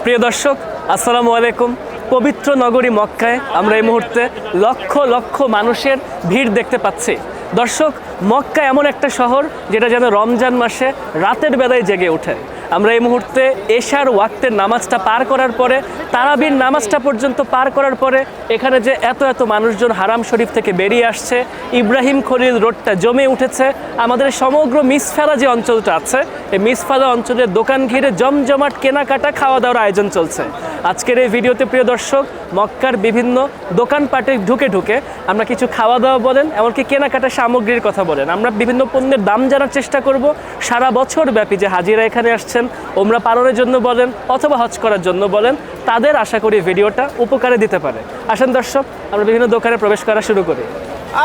প্রিয় দর্শক, আসসালামু আলাইকুম। পবিত্র নগরী মক্কায় আমরা এই মুহূর্তে লক্ষ লক্ষ মানুষের ভিড় দেখতে পাচ্ছি। দর্শক, মক্কা এমন একটা শহর যেটা যেন রমজান মাসে রাতের বেলায় জেগে ওঠে। আমরা এই মুহূর্তে এশার ওয়াক্তের নামাজটা পার করার পরে, তারাবির নামাজটা পর্যন্ত পার করার পরে এখানে যে এত এত মানুষজন হারাম শরীফ থেকে বেরিয়ে আসছে, ইব্রাহিম খলিল রোডটা জমে উঠেছে। আমাদের সমগ্র মিসফালা যে অঞ্চলটা আছে, এই মিসফালা অঞ্চলের দোকান ঘিরে জমজমাট কেনাকাটা, খাওয়া দাওয়ার আয়োজন চলছে। আজকের এই ভিডিওতে প্রিয় দর্শক, মক্কার বিভিন্ন দোকানপাটে ঢুকে ঢুকে আমরা কিছু খাওয়া দাওয়া বলেন, এমনকি কেনাকাটা সামগ্রীর কথা বলেন, আমরা বিভিন্ন পণ্যের দাম জানার চেষ্টা করব। সারা বছর ব্যাপী যে হাজিরা এখানে আসছেন ওমরা পালনের জন্য বলেন অথবা হজ করার জন্য বলেন, তাদের আশা করি ভিডিওটা উপকারে দিতে পারে। আসেন দর্শক, আমরা বিভিন্ন দোকানে প্রবেশ করা শুরু করি।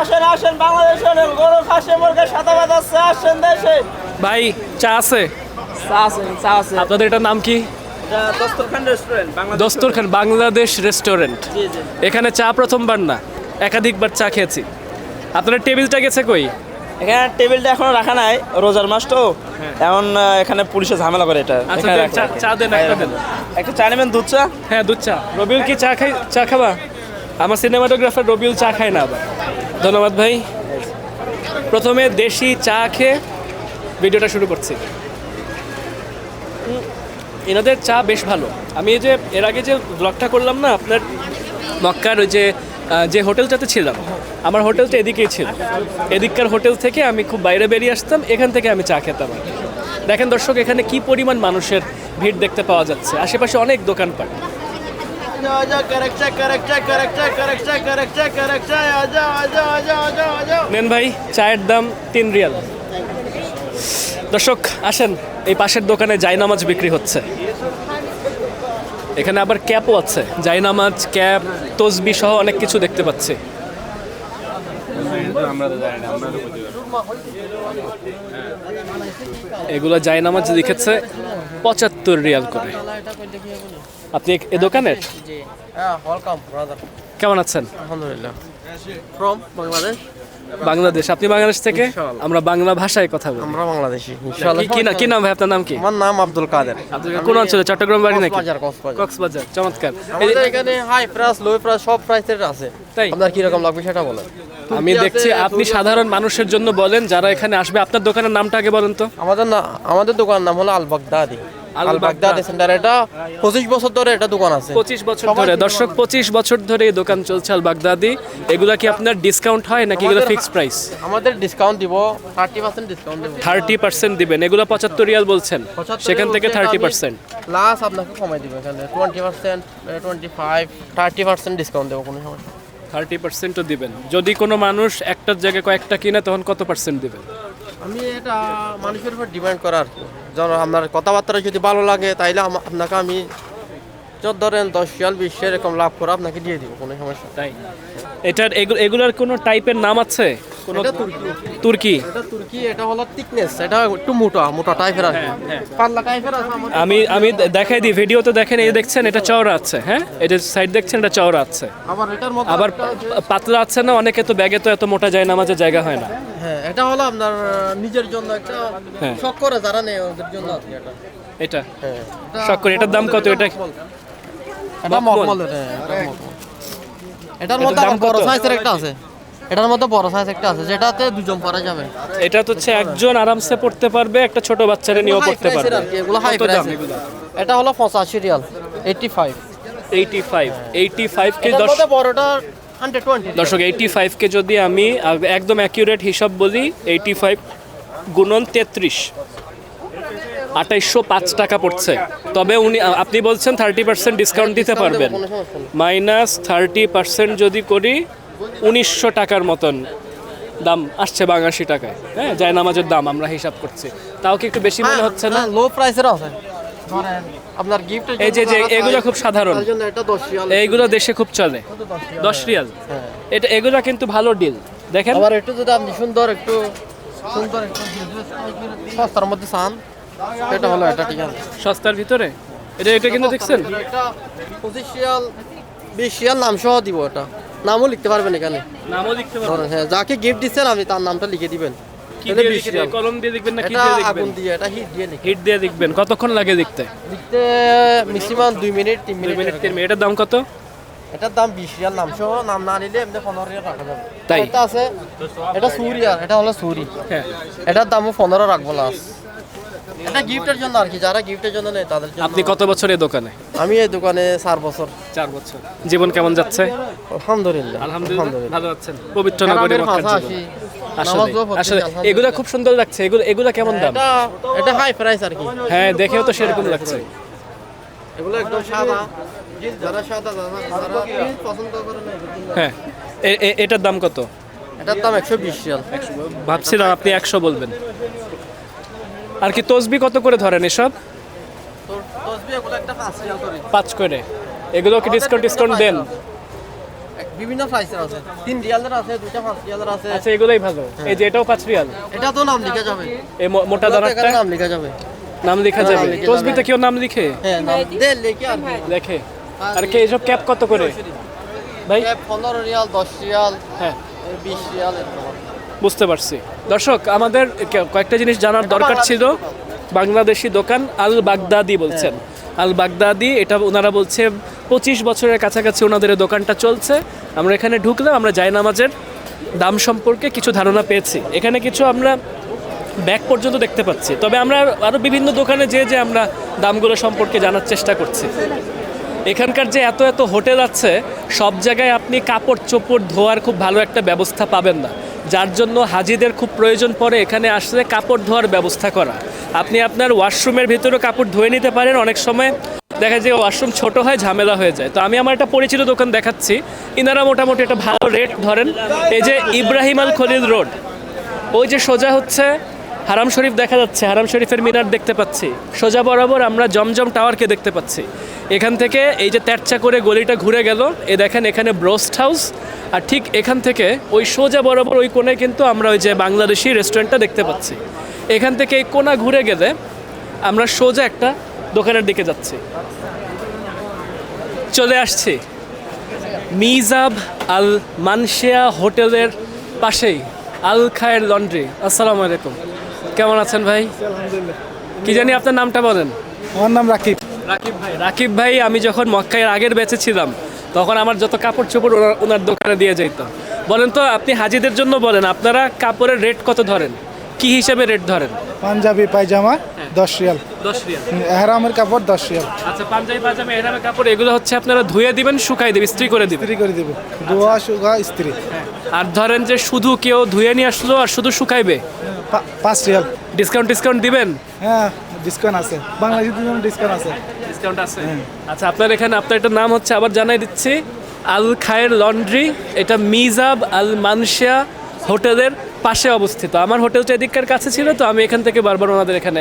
আসেন আসেন, বাংলাদেশের গরু খাসি মুরগি সাদাবাদ আছে, আসেন দেশে। ভাই, চা আছে? চা আছে। আপনাদের এটার নাম কি? দস্তরখান রেস্টুরেন্ট, দস্তরখান বাংলাদেশ রেস্টুরেন্ট। এখানে চা প্রথমবার না, একাধিকবার চা খেয়েছি। আপনার টেবিলটা গেছে কই? এখানে টেবিলটা এখনো রাখা নাই, রোজার মাস তো এখন এখানে পুলিশে ঝামেলা করে এটা। আচ্ছা, চা দেন, একটা দেন। একটা চা নেবেন? দুধ চা? হ্যাঁ, দুধ চা। রবিউল কি চা খাবা? আমার সিনেমাটোগ্রাফার রবিউল চা খায় না আবার। ধন্যবাদ ভাই। প্রথমে দেশি চা খেয়ে ভিডিওটা শুরু করছি। এনাদের চা বেশ ভালো। আমি এই যে এর আগে যে ব্লগটা করলাম না আপনার মক্কার, ওই যে হোটেলটাতে ছিলাম, আমার হোটেলটা এদিকেই ছিল। এদিককার হোটেল থেকে আমি খুব বাইরে বেরিয়ে আসতাম, এখান থেকে আমি চা খেতাম। দেখেন দর্শক, এখানে কি পরিমাণ মানুষের ভিড় দেখতে পাওয়া যাচ্ছে। আশেপাশে অনেক দোকানপাট। নেন ভাই, চায়ের দাম 3 রিয়াল। দর্শক আসেন, এই পাশের দোকানে জায়নামাজ বিক্রি হচ্ছে। এখানে আবার ক্যাপও আছে, জায়নামাজ, ক্যাপ, তসবি সহ অনেক কিছু দেখতে পাচ্ছি। এগুলো জায়নামাজ লিখেছে 75 রিয়াল করে। আপনি এ দোকানের? কেমন আছেন? আলহামদুলিল্লাহ। ফ্রম বাংলাদেশ। বাংলাদেশ? আপনি বাংলাদেশ থেকে? আমরা বাংলা ভাষায় কথা বলি। আমরা বাংলাদেশি। কি নাম ভাই আপনার? নাম কি? আমার নাম আব্দুল কাদের। কোন অঞ্চলে? চট্টগ্রাম বাড়ি নাকি? কক্সবাজার। কক্সবাজার। চমৎকার। আমাদের এখানে হাই প্রাইস, লো প্রাইস সব প্রাইসের আছে। তাই? আপনার কি রকম লাগবে সেটা বলেন। আমি দেখছি আপনি সাধারণ মানুষের জন্য বলেন, যারা এখানে আসবে। আপনার দোকানের নামটা আগে বলেন তো। আমাদের দোকানের নাম হলো আল বাগদাদি। আল বাগদাদি সেন্টার। এটা 25 বছর ধরে এটা দোকান আছে। 25 বছর ধরে? দর্শক, 25 বছর ধরে এই দোকান চলছে আল বাগদাদি। এগুলা কি আপনার ডিসকাউন্ট হয় নাকি এগুলো ফিক্সড প্রাইস? আমাদের ডিসকাউন্ট দিব, 30% ডিসকাউন্ট দেব। 30% দিবেন? এগুলো 75 রিয়াল বলছেন, সেখান থেকে 30% প্লাস আপনাকে কমাই দিব। এখানে 20%, 25, 30% ডিসকাউন্ট দেব, কোনো সমস্যা। 30%ও দিবেন? যদি কোনো মানুষ একটার জায়গায় কয়েকটা কিনে তখন কত পার্সেন্ট দিবেন? আমি এটা মানুষের উপর ডিমান্ড করার, যেন আপনার কথাবার্তা যদি ভালো লাগে তাইলে আপনাকে আমি ধরেন 10 রিয়াল 20 এরকম লাভ করে আপনাকে দিয়ে দিব, কোনো সমস্যা। তাই? এটার এগুলার কোনো টাইপের নাম আছে? কোনো তুর্কি? এটা তুর্কি। এটা হলো থিকনেস, এটা একটু মোটা টাইপের আছে, পাতলা টাইপের আছে। আমি দেখাই দিই, ভিডিওতে দেখেন। এই দেখছেন, এটা চওড়া আছে। হ্যাঁ, এটা সাইড দেখছেন, এটা চওড়া আছে। আবার এটার মতো আবার পাতলা আছে না? অনেকে তো ব্যাগে তো এত মোটা যায়, নামাজের জায়গা হয় না। হ্যাঁ, এটা হলো আপনার নিজের জন্য একটা শখ করে যারা নেই ওদের জন্য আছে এটা। এটা হ্যাঁ, শখ করে। এটার দাম কত? এটা মকমল। এটার মধ্যে বড় সাইজের একটা আছে। এটার মধ্যে বড় সাইজ একটা আছে, যেটাতে দুজন পরা যাবে। এটা তো হচ্ছে একজন আরামসে পড়তে পারবে, একটা ছোট বাচ্চারে নিয়েও পড়তে পারবে। এগুলো হাই প্রাইস। এটা হলো 85 রিয়াল, 85 কে। বড়টা 120। দর্শক, 85 কে যদি আমি একদম অ্যাকিউরেট হিসাব বলি, 85 গুণন 33, 2805 টাকা পড়ছে। তবে আপনি বলছেন 30% ডিসকাউন্ট দিতে পারবেন। মাইনাস 30% যদি করি 1900 টাকার মতন দাম আসছে বাংলাদেশি টাকায়। হ্যাঁ, জায়নামাজের দাম আমরা হিসাব করছি। তাও কি একটু বেশি মনে হচ্ছে না? লো প্রাইসের আছে। আপনার গিফট এই যে এগুলো খুব সাধারণ, এটা 10 রিয়াল। এইগুলো দেশে খুব চলে। 10 রিয়াল? এগুলো কিন্তু ভালো ডিল। দেখেন, আবার একটু যদি আপনি সুন্দর একটু সস্তার মধ্যে চান, এটা হলো এটা, ঠিক আছে। সস্তার ভিতরে এটা কিন্তু দেখছেন, এটা 25 রিয়াল 20 রিয়াল নাম সহ দিব। এটা নামও লিখতে পারবেন এখানে। নামও লিখতে পারবেন? হ্যাঁ, যাকে গিফট দিচ্ছেন আপনি তার নামটা লিখে দিবেন। কি তাহলে দিয়ে 20 লিখবেন? রিয়াল। কলম দিয়ে লিখবেন না কি এটা দিয়ে লিখবেন? আগুন দিয়ে, এটা হিট দিয়ে লিখি। হিট দিয়ে লিখবেন। কতক্ষণ লাগে লিখতে? লিখতে ম্যাক্সিমাম 2 মিনিট 3 2 মিনিট মিনিট 3 এরকম। মিনিট। এটার দাম কত? এটার দাম 20 রিয়াল, নাম সহ, নাম না নিলে এমনি 15 রিয়াল রাখা যাবে। তাই? এটা আছে, এটা সুরি, আর এটা হলো সুরি। হ্যাঁ। এটার দামও 15 রাখবো লাস্ট। এটা গিফটের জন্য আর কি, যারা গিফটের জন্য নেয় তাদের জন্য। আপনি কত বছর এই দোকানে? আমি এই দোকানে 4 বছর। 4 বছর। জীবন কেমন যাচ্ছে? আলহামদুলিল্লাহ। আলহামদুলিল্লাহ ভালো আছেন। পবিত্র নগরী গ্রামের মক্কার জীবন। পাশাপাশি নামাজ আসলে দোয়া পড়তে আসলে আলহামদুলিল্লাহ। এগুলা খুব সুন্দর লাগছে। এগুলা কেমন দাম? এটা হাই প্রাইস আর কি। হ্যাঁ, দেখেও তো সেরকম লাগছে। এগুলো একদম সাদা, যারা সাদা যারা পছন্দ করে না এগুলোর জন্য। হ্যাঁ। এটার দাম কত? এটার দাম 120 রিয়াল। ভাবছিলাম আপনি 100 বলবেন। আর কি তসবি কত করে ধরেন এসব? তো তসবিহ এগুলো একটা 5 রিয়াল করে। 5 করে। এগুলো কি ডিসকাউন্ট দেন? বিভিন্ন প্রাইসের আছে, 3 রিয়ালের আছে, 2টা 5 রিয়ালের আছে। আচ্ছা, এগুলোই ভালো। এই যে এটাও 5 রিয়াল। এটা তো নাম লিখা যাবে, এই মোটা এখানে দানাটা নাম লিখা যাবে। নাম লেখা নাম যাবে। লিখে তসবিতে যাবে। কেউ নাম লিখে? হ্যাঁ, নাম দে লিখে আর কি। লেখে। আর কি এসব ক্যাপ কত করে ভাই? 15 রিয়াল, 10 রিয়াল, হ্যাঁ, 20 রিয়াল এরকম। বুঝতে পারছি। দর্শক, আমাদের কয়েকটা জিনিস জানার দরকার ছিল। বাংলাদেশি দোকান আল বাগদাদি বলছেন। আল বাগদাদি, এটা ওনারা বলছে 25 বছরের কাছাকাছি ওনাদের এই দোকানটা চলছে। আমরা এখানে ঢুকলাম, আমরা জায়নামাজের দাম সম্পর্কে কিছু ধারণা পেয়েছি। এখানে কিছু আমরা ব্যাগ পর্যন্ত দেখতে পাচ্ছি। তবে আমরা আরও বিভিন্ন দোকানে যে আমরা দামগুলো সম্পর্কে জানার চেষ্টা করছি। এখানকার যে এত এত হোটেল আছে, সব জায়গায় আপনি কাপড় চোপড় ধোয়ার খুব ভালো একটা ব্যবস্থা পাবেন না, যার জন্য হাজিদের খুব প্রয়োজন পড়ে এখানে আসলে কাপড় ধোয়ার ব্যবস্থা করা। আপনি আপনার ওয়াশরুমের ভিতরেও কাপড় ধুয়ে নিতে পারেন। অনেক সময় দেখা যায় ওয়াশরুম ছোট হয়, ঝামেলা হয়ে যায়। তো আমি আমার একটা পরিচিত দোকান দেখাচ্ছি, ইনারা মোটামুটি একটা ভালো রেট ধরেন। এই যে ইব্রাহিম আল খলিল রোড, ওই যে সোজা হচ্ছে হারাম শরীফ দেখা যাচ্ছে, হারাম শরীফের মিনার দেখতে পাচ্ছি। সোজা বরাবর আমরা জমজম টাওয়ারকে দেখতে পাচ্ছি। এখান থেকে এই যে তেরচা করে গলিটা ঘুরে গেল, এ দেখেন এখানে ব্রোস্ট হাউস। আর ঠিক এখান থেকে ওই সোজা বরাবর ওই কোণে কিন্তু আমরা ওই যে বাংলাদেশি রেস্টুরেন্টটা দেখতে পাচ্ছি। এখান থেকে এই কোণা ঘুরে গেলে আমরা সোজা একটা দোকানের দিকে যাচ্ছি। চলে আসছি মিজাব আল মানশিয়া হোটেলের পাশেই আল খায়ের লন্ড্রি। আসসালামু আলাইকুম, কেমন আছেন ভাই? আলহামদুলিল্লাহ। কি জানি আপনার নামটা বলেন। আমার নাম রাকিব। রাকিব ভাই, আমি যখন মক্কায় আগের ব্যাচে ছিলাম তখন আমার যত কাপড় চোপড় ওনার দোকানে দিয়ে যেতাম। বলেন তো, আপনি হাজিদের জন্য বলেন, আপনারা কাপড়ের রেট কত ধরেন, কি হিসেবে রেট ধরেন? পাঞ্জাবি পায়জামা 10 রিয়াল, 10 রিয়াল। এহরামের কাপড় 10 রিয়াল। আচ্ছা, পাঞ্জাবি পাজামা এহরামের কাপড় এগুলো হচ্ছে আপনারা ধুয়ে দিবেন, শুকাই দিবেন, ইস্ত্রি করে দিবেন। ইস্ত্রি করে দেব, ধোয়া শুকা ইস্ত্রি। আর ধরেন যে শুধু কেউ ধুয়ে নিয়ে আসলো আর শুধু শুকাইবে, 5 রিয়াল। ডিসকাউন্ট দিবেন? হ্যাঁ, ডিসকাউন্ট আছে, বাংলাদেশের জন্য ডিসকাউন্ট আছে। ডিসকাউন্ট আছে। আচ্ছা, আপনার এখানে আপনার একটা নাম হচ্ছে, আবার জানাই দিচ্ছি, আল খায়ের লন্ড্রি। এটা মিজাব আল মানশিয়া হোটেলের পাশে অবস্থিত। আমার হোটেলটা এদিককার কাছে ছিল, তো আমি এখান থেকে বারবার ওনাদের এখানে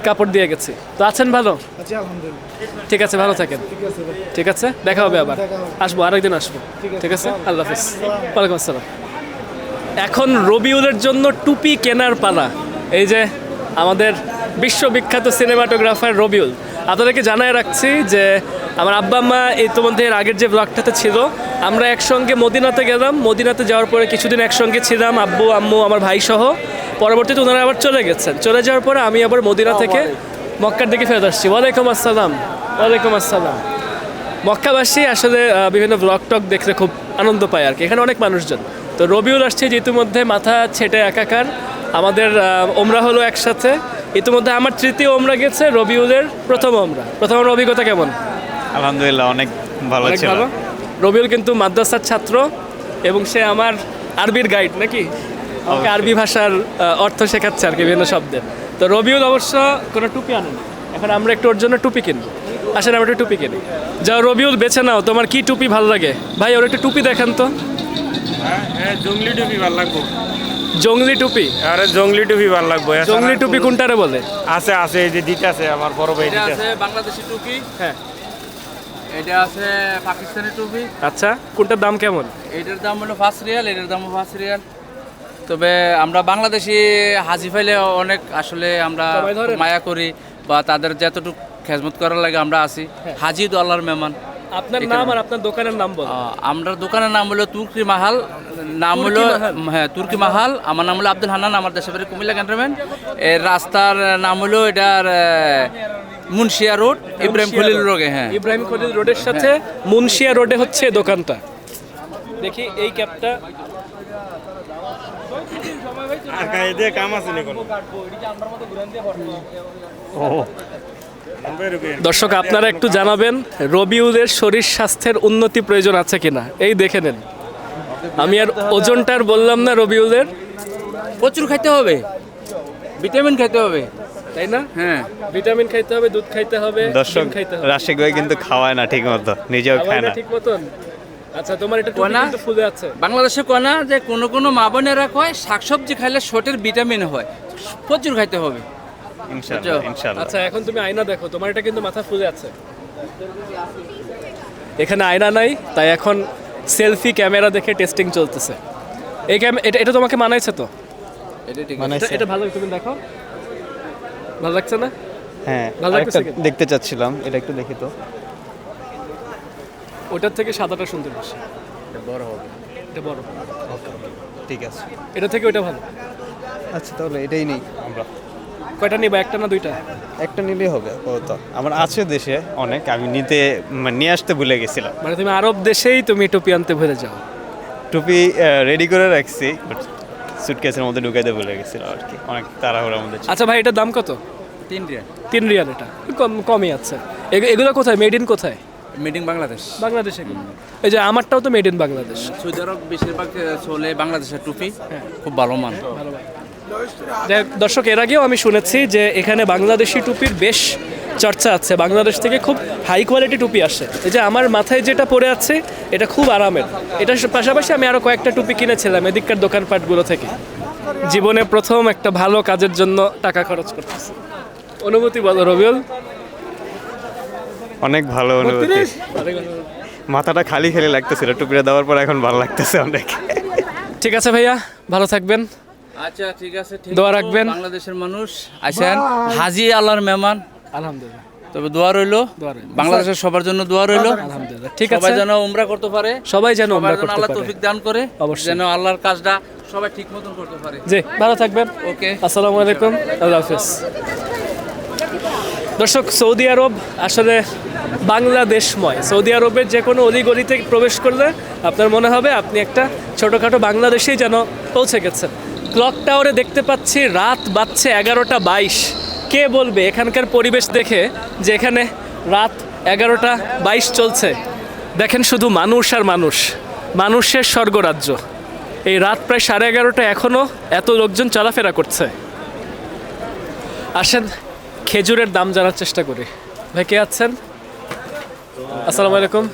কাপড় দিয়ে গেছি। তো আছেন ভালো? আচ্ছা, আলহামদুলিল্লাহ। ঠিক আছে, ভালো থাকেন। ঠিক আছে ভাই। ঠিক আছে, দেখা হবে আবার। দেখা হবে। আসবো, আরেকদিন আসবো। ঠিক আছে। ঠিক আছে, আল্লাহ হাফিজ। ওয়ালাইকুম আসসালাম। এখন রবিউলের জন্য টুপি কেনার পালা। এই যে আমাদের বিশ্ববিখ্যাত সিনেমাটোগ্রাফার রবিউল। আপনাদেরকে জানায় রাখছি যে আমার আব্বা আম্মা ইতিমধ্যে এর আগের যে ব্লগটাতে ছিল, আমরা একসঙ্গে মদিনাতে গেলাম। মদিনাতে যাওয়ার পরে কিছুদিন একসঙ্গে ছিলাম, আব্বু আম্মু আমার ভাই সহ। পরবর্তীতে ওনারা আবার চলে গেছেন। চলে যাওয়ার পরে আমি আবার মদিনা থেকে মক্কার দিকে ফেরত আসছি। ওয়ালাইকুম আসসালাম। ওয়ালাইকুম আসসালাম। মক্কাবাসী আসলে বিভিন্ন ব্লগ টক দেখলে খুব আনন্দ পায় আর কি, এখানে অনেক মানুষজন। তো রবিউল আসছে যে ইতিমধ্যে মাথা ছেটে একাকার। আমাদের ওমরা হলো একসাথে। ইতিমধ্যে আমার তৃতীয় ওমরা গেছে, রবিউলের প্রথম ওমরা। প্রথম ওমরা অভিজ্ঞতা কেমন? আলহামদুলিল্লাহ, অনেক ভালো অনেক ছিল। ভালো। রবিউল কিন্তু মাদ্রাসার ছাত্র এবং সে আমার আরবির গাইড নাকি, আমাকে আরবি ভাষার অর্থ শেখাচ্ছে আর কি, বিভিন্ন শব্দের। তো রবিউল অবশ্য কোনো টুপি আনেন, এখন আমরা একটু ওর জন্য টুপি কিনবো। আসেন আমরা একটু টুপি কিনি। যা রবিউল বেছে নাও, তোমার কি টুপি ভালো লাগে? ভাই, ওর একটু টুপি দেখান তো। হ্যাঁ, জঙ্গলি টুপি ভালো লাগবো। জঙ্গলি টুপি? আরে জঙ্গলি টুপি ভালো লাগবো। জঙ্গলি টুপি কোনটারে বলে? আছে আছে, এই যে দিতে আছে আমার বড় ভাই এটা দিতে আছে বাংলাদেশি টুপি, হ্যাঁ। এটা আছে পাকিস্তানি টুপি। আচ্ছা, কোনটার দাম কেমন? এটার দাম হলো 5 রিয়াল, এটার দামও 5 রিয়াল। তবে আমরা বাংলাদেশি হাজি ফাইলে অনেক আসলে আমরা সবাই ধরেন? মায়া করি, বা তাদের যতটুকু খেজমত করার লাগে আমরা আছি। হাজি তো আল্লাহর মেহমান, আপনার নাম আর আপনার দোকানের নাম বল। আমরা দোকানের নাম হলো তুর্কি মাহাল, নাম হলো হ্যাঁ তুর্কি মাহাল। আমার নাম হলো আব্দুল হান্নান, আমার দেশের বাড়ি কুমিল্লা ক্যান্টনমেন্ট। এর রাস্তার নাম হলো এটার মুন্সিয়া রোড, ইব্রাহিম খলিল রোডে। হ্যাঁ, ইব্রাহিম খলিল রোডের সাথে মুন্সিয়া রোডে হচ্ছে দোকানটা। দেখি এই ক্যাপটা আর গায়ে দিয়ে কাম আছে নি কোনো। দর্শক আপনারা একটু জানাবেন রবিউলের শরীর স্বাস্থ্যের উন্নতি প্রয়োজন আছে কিনা। এই দেখে নেন, আমি আর ওজনটা আর বললাম না রবিউলের, প্রচুর খাইতে হবে, ভিটামিন খাইতে হবে, তাই না? হ্যাঁ ভিটামিন খাইতে হবে, দুধ খাইতে হবে, দর্শক ডিম খাইতে হবে। রাশিক ভাই কিন্তু খাওয়ায় না ঠিক মতো, নিজেও খাওয়াই খায় না না। ঠিক মতন। আচ্ছা, তোমার এটা টুপি না? কিন্তু ফুলে আছে। বাংলাদেশে কয় না যে কোনো কোনো মা বোনেরা কয় শাকসবজি খাইলে শরীরের ভিটামিন হয়, প্রচুর খাইতে হবে। ইনশাআল্লাহ ইনশাআল্লাহ। আচ্ছা, এখন তুমি আয়না দেখো, তোমার এটা কিন্তু মাথা ফুলে আছে। এখানে আয়না নাই, তাই এখন সেলফি ক্যামেরা দেখে টেস্টিং চলতেছে। এই এটা এটা তোমাকে মানাইছে তো? এটা ঠিক মানে এটা ভালো, তুমি দেখো, ভালো লাগছে না? হ্যাঁ, ভালো আরেকটা লাগতেছে কিন্তু। দেখতে চাচ্ছিলাম, এটা একটু দেখি তো। ওটার থেকে সাদাটা সুন্দর বেশি, বড় হবে। এটা বড়। ঠিক আছে, এটা থেকে ওটা ভালো। আচ্ছা তাহলে এটাই নেই আমরা। কয়টা নিবা, একটা না দুইটা? একটা নিলেই হবে আপাতত। আমার আছে দেশে অনেক, আমি নিয়ে আসতে ভুলে গেছিলাম। মানে তুমি আরব দেশেই তুমি টুপি আনতে ভুলে যাও। টুপি রেডি করে রাখছি, সুটকেসের মধ্যে ঢুকাইতে ভুলে গেছিলাম আর কি, অনেক তাড়াহুড়ার মধ্যে ছিল। আচ্ছা ভাই, এটার দাম কত? 3 রিয়াল। 3 রিয়াল। এটা কমই আছে। এগুলো কোথায়, মেড ইন কোথায়? মিডিং বাংলাদেশ। বাংলাদেশে। এই যে আমারটাও তো মেড ইন বাংলাদেশ। সৌদি আরব বেশিরভাগ চলে বাংলাদেশের টুপি, খুব ভালো মান। দর্শক, এর আগেও আমি শুনেছি যে এখানে বাংলাদেশি টুপির বেশ চর্চা আছে, বাংলাদেশ থেকে খুব হাই কোয়ালিটি টুপি আসে। এই যে আমার মাথায় যেটা পরে আছে এটা খুব আরামের। এটার পাশাপাশি আমি আরও কয়েকটা টুপি কিনেছিলাম এদিককার দোকানপাটগুলো থেকে। জীবনে প্রথম একটা ভালো কাজের জন্য টাকা খরচ করতেছি। অনুভূতি বলো রবিউল। অনেক ভালো অনুভূতি, মাথাটা খালি খালি লাগতেছিল টুপিটা দেওয়ার পর, এখন ভালো লাগতেছে অনেক। ঠিক আছে ভাইয়া, ভালো থাকবেন, আচ্ছা ঠিক আছে, ঠিক দোয়া আছে। রাখবেন। বাংলাদেশের মানুষ আছেন, হাজি আল্লাহর মেহমান, আলহামদুলিল্লাহ। তবে দোয়া রইলো, দোয়া রইলো। বাংলাদেশের সবার জন্য দোয়া রইলো। আলহামদুলিল্লাহ, ঠিক সবাই আছে। যেন উমরা করতে পারে, সবাই যেন উমরা সবাই যেন করতে আল্লাহ পারে। তৌফিক দান করে, অবশ্যই। যেন আল্লাহর কাজটা সবাই ঠিক মতন করতে পারে। জি, ভালো থাকবেন। ওকে, আসসালামু আলাইকুম, আল্লাহ হাফেজ। দর্শক, সৌদি আরব আসলে বাংলাদেশময়। সৌদি আরবের যে কোনো অলিগলিতে প্রবেশ করলে আপনার মনে হবে আপনি একটা ছোটোখাটো বাংলাদেশেই যেন পৌঁছে গেছেন। ক্লক টাওয়ারে দেখতে পাচ্ছি রাত বাজছে 11টা 22। কে বলবে এখানকার পরিবেশ দেখে যে এখানে রাত 11টা 22 চলছে? দেখেন শুধু মানুষ আর মানুষ, মানুষের স্বর্গরাজ্য। এই রাত প্রায় 11:30, এখনও এত লোকজন চলাফেরা করছে। আসেন খেজুরের দাম জানার চেষ্টা করি। ভাই, কে আছেন? আসসালামু আলাইকুম।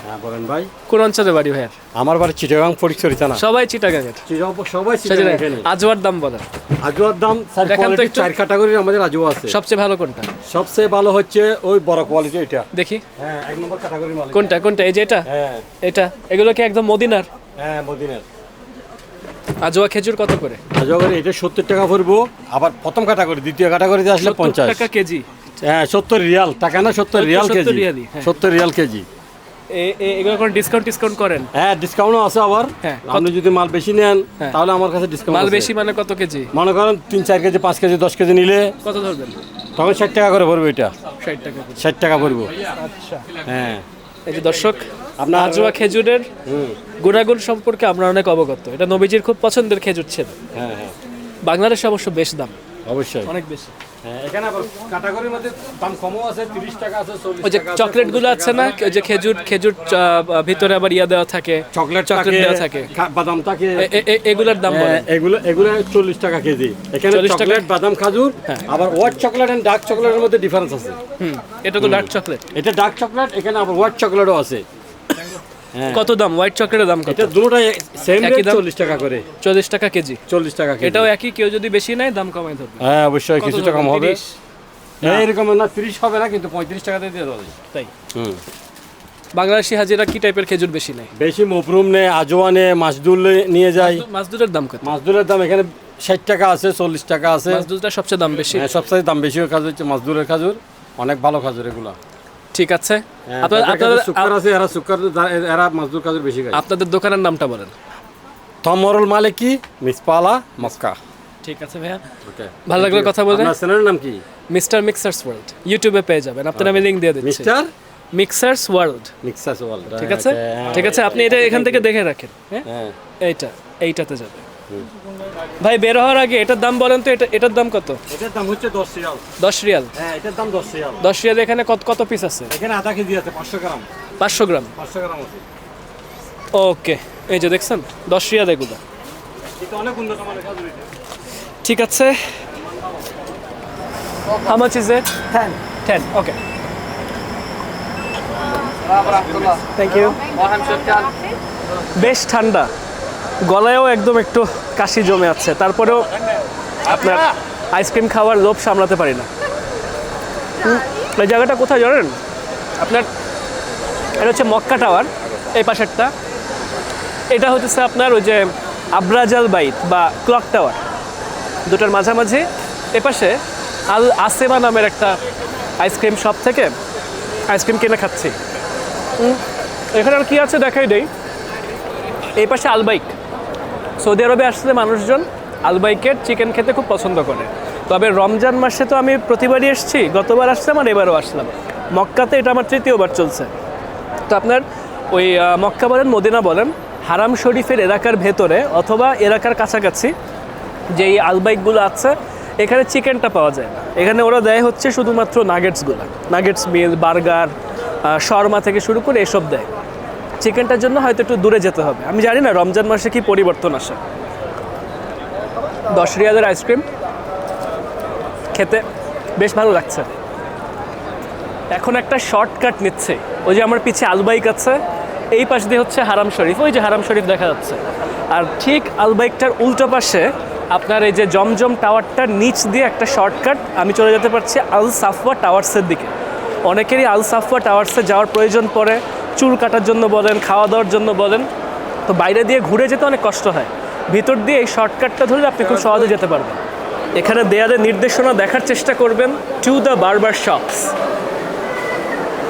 হ্যাঁ বলেন ভাই। কোন অঞ্চলে বাড়ি ভাইয়ার? আমার বাড়ি চিটাগাং ফটিকছড়ি থানা। সবাই চিটাগাঙের। সবাই চিটাগাং এখানে। আজওয়ার দাম বলেন। আজওয়ার দাম স্যার দেখান তো কোয়ালিটি একটু। 4 ক্যাটাগরির আমাদের আজওয়া আছে। সবচেয়ে ভালো কোনটা? সবচেয়ে ভালো হচ্ছে ওই বড় কোয়ালিটি এটা। দেখি হ্যাঁ, 1 নম্বর ক্যাটাগরির মাল। কোনটা কোনটা, এই যে এটা? হ্যাঁ এটা। এগুলো কি একদম মদিনার? হ্যাঁ মদিনার। আজওয়া খেজুর কত করে? আজওয়া এটা 70 টাকা পড়বো। আবার প্রথম ক্যাটাগরি, দ্বিতীয় ক্যাটাগরিতে আসলে 70 50 টাকা কেজি। হ্যাঁ 70 রিয়াল, টাকা না 70 রিয়াল 70 কেজি। রিয়ালই, হ্যাঁ। 70 রিয়াল কেজি। এগুলো কোনো ডিসকাউন্ট করেন? হ্যাঁ ডিসকাউন্টও আছে আবার। হ্যাঁ, আপনি যদি মাল বেশি নেন হ্যাঁ। তাহলে আমার কাছে ডিসকাউন্ট মাল আছে। বেশি মানে কত কেজি? মনে করেন 3-4 কেজি, 5 কেজি, 10 কেজি নিলে কত ধরবেন? তখন 60 টাকা করে পড়বে এটা। 60 টাকা কেজি। 60 টাকা পড়বো। আচ্ছা, হ্যাঁ এই যে দর্শক, আপনার আজওয়া খেজুরের গুণাগুণ সম্পর্কে আমরা অনেক অবগত। এটা নবীজির খুব পছন্দের খেজুর ছিল। হ্যাঁ হ্যাঁ বাংলাদেশে অবশ্য বেশ দাম, অবশ্যই। অনেক বেশি। হ্যাঁ এখানে আবার ক্যাটাগরির মধ্যে দাম কমও আছে, 30 টাকা আছে, 40 ওই যে টাকা আছে, চকলেট গুলো 50 আছে টাকা না, আছে। ওই যে খেজুর ভিতরে আবার ইয়া দেওয়া থাকে, চকলেট দেওয়া থাকে। বাদাম থাকে। এগুলোর দাম বলেন। এগুলো 40 টাকা কেজি। এখানে 40 টাকা? চকলেট, বাদাম, খাজুর। হ্যাঁ। আবার হোয়াইট চকলেট এন্ড ডার্ক চকলেটের মধ্যে ডিফারেন্স আছে। এটা তো ডার্ক চকলেট। এটা ডার্ক চকলেট, এখানে আবার হোয়াইট চকলেটও আছে। হ্যাঁ কত দাম হোয়াইট চকলেটের দাম কত? এটা দুটোটাই সেম একই রেট, দাম? 40 টাকা করে। 40 টাকা কেজি। 40 টাকা কেজি। এটাও একই, কেউ যদি বেশি নেয় দাম কমাই ধরবে। হ্যাঁ অবশ্যই কত কিছুটা কম ধরবেন? হবে। 30? এইরকম না 30 হবে না, কিন্তু 35 টাকাতে দিয়ে দেবে। তাই হুম। বাংলাদেশি হাজিরা কি টাইপের খেজুর বেশি নেয়? বেশি মফরুম নে, আজওয়া নে, মাসদুল নিয়ে যায়। মাছদুলের দাম কত? মাসদুলের দাম এখানে 60 টাকা আছে, 40 টাকা আছে। মাছদুলটা সবচেয়ে দাম বেশি। হ্যাঁ, সবচেয়ে দাম বেশি খাজুর হচ্ছে মাসদুলের খাজুর। অনেক ভালো খাজুর এগুলা। ঠিক আছে হ্যাঁ, আপনাদের তাদের কাছে সুক্কার আপনাদের আছে, এরা সুক্কার এরা মজদুর কাজের বেশি খায়। আপনাদের দোকানের নামটা বলেন। তমরুল মালিকি মিসপালা মক্কা। ঠিক আছে ভাইয়া, ওকে, ভালো লাগলো কথা বলতে। আপনার চ্যানেলের নাম কি? মিস্টার মিক্সার্স ওয়ার্ল্ড ইউটিউবে পেয়ে যাবেন, আপনার আমি লিংক দিয়ে দিচ্ছি। Mister Mixers World, Mixers World. ঠিক আছে ঠিক আছে, আপনি এটা এখান থেকে দেখে রাখেন। হ্যাঁ হ্যাঁ, এইটাতে যাবে। ভাই বের হওয়ার আগে এটার দাম বলেন তো, এটার দাম কত? এটার দাম হচ্ছে 10 রিয়াল। 10 রিয়াল। হ্যাঁ, এটার দাম 10 রিয়াল। 10 রিয়াল এখানে কত কত পিস আছে? এখানে আধা কেজি আছে, 500 গ্রাম। 500 গ্রাম। 500 গ্রাম আছে। ওকে, এই যে দেখছেন 10 রিয়াল এগুলো। এটা অনেক উন্নত মানের কাজ হইছে। ঠিক আছে, how much is it? 10 okay, thank you. বেশ ঠান্ডা, গলায়ও একদম একটু কাশি জমে আছে, তারপরেও আপনার আইসক্রিম খাওয়ার লোভ সামলাতে পারি না। এই জায়গাটা কোথায় জানেন আপনার? এটা হচ্ছে মক্কা টাওয়ার, এই পাশেরটা। এটা হচ্ছে আপনার ওই যে আব্রাজাল বাইত বা ক্লক টাওয়ার, দুটার মাঝামাঝি। এপাশে আল আসেমা নামের একটা আইসক্রিম শপ থেকে আইসক্রিম কিনে খাচ্ছি। এখানে আর কি আছে দেখাই দেই। এই পাশে আলবাইক, সৌদি আরবে আসলে মানুষজন আলবাইকের চিকেন খেতে খুব পছন্দ করে। তবে রমজান মাসে তো আমি প্রতিবারই এসেছি, গতবার আসলাম আর এবারও আসলাম। মক্কাতে এটা আমার তৃতীয়বার চলছে। তো আপনার ওই মক্কা বলেন মদিনা বলেন, হারাম শরীফের এলাকার ভেতরে অথবা এলাকার কাছাকাছি যেই আলবাইকগুলো আছে, এখানে চিকেনটা পাওয়া যায় না। এখানে ওরা দেয় হচ্ছে শুধুমাত্র নাগেটসগুলো, নাগেটস মিল, বার্গার, শর্মা থেকে শুরু করে এসব দেয়। চিকেনটার জন্য হয়তো একটু দূরে যেতে হবে। আমি জানি না রমজান মাসে কি পরিবর্তন আসে। 10 রিয়ালের আইসক্রিম খেতে বেশ ভালো লাগছে। এখন একটা শর্টকাট নিচ্ছে, ওই যে আমার পিছে আলবাইক আছে, এই পাশ দিয়ে হচ্ছে হারাম শরীফ, ওই যে হারাম শরীফ দেখা যাচ্ছে। আর ঠিক আলবাইকটার উল্টো পাশে আপনার এই যে জমজম টাওয়ারটার নিচ দিয়ে একটা শর্টকাট, আমি চলে যেতে পারছি আল সাফওয়া টাওয়ার্সের দিকে। অনেকেরই আল সাফওয়া টাওয়ার্সে যাওয়ার প্রয়োজন পড়ে, চুল কাটার জন্য বলেন, খাওয়া দাওয়ার জন্য বলেন, তো বাইরে দিয়ে ঘুরে যেতে অনেক কষ্ট হয়। ভিতর দিয়ে এই শর্টকাটটা ধরলে আপনি খুব সহজে যেতে পারবেন। এখানে দেয়ালে নির্দেশনা দেখার চেষ্টা করবেন, টু দ্য বারবার শপস।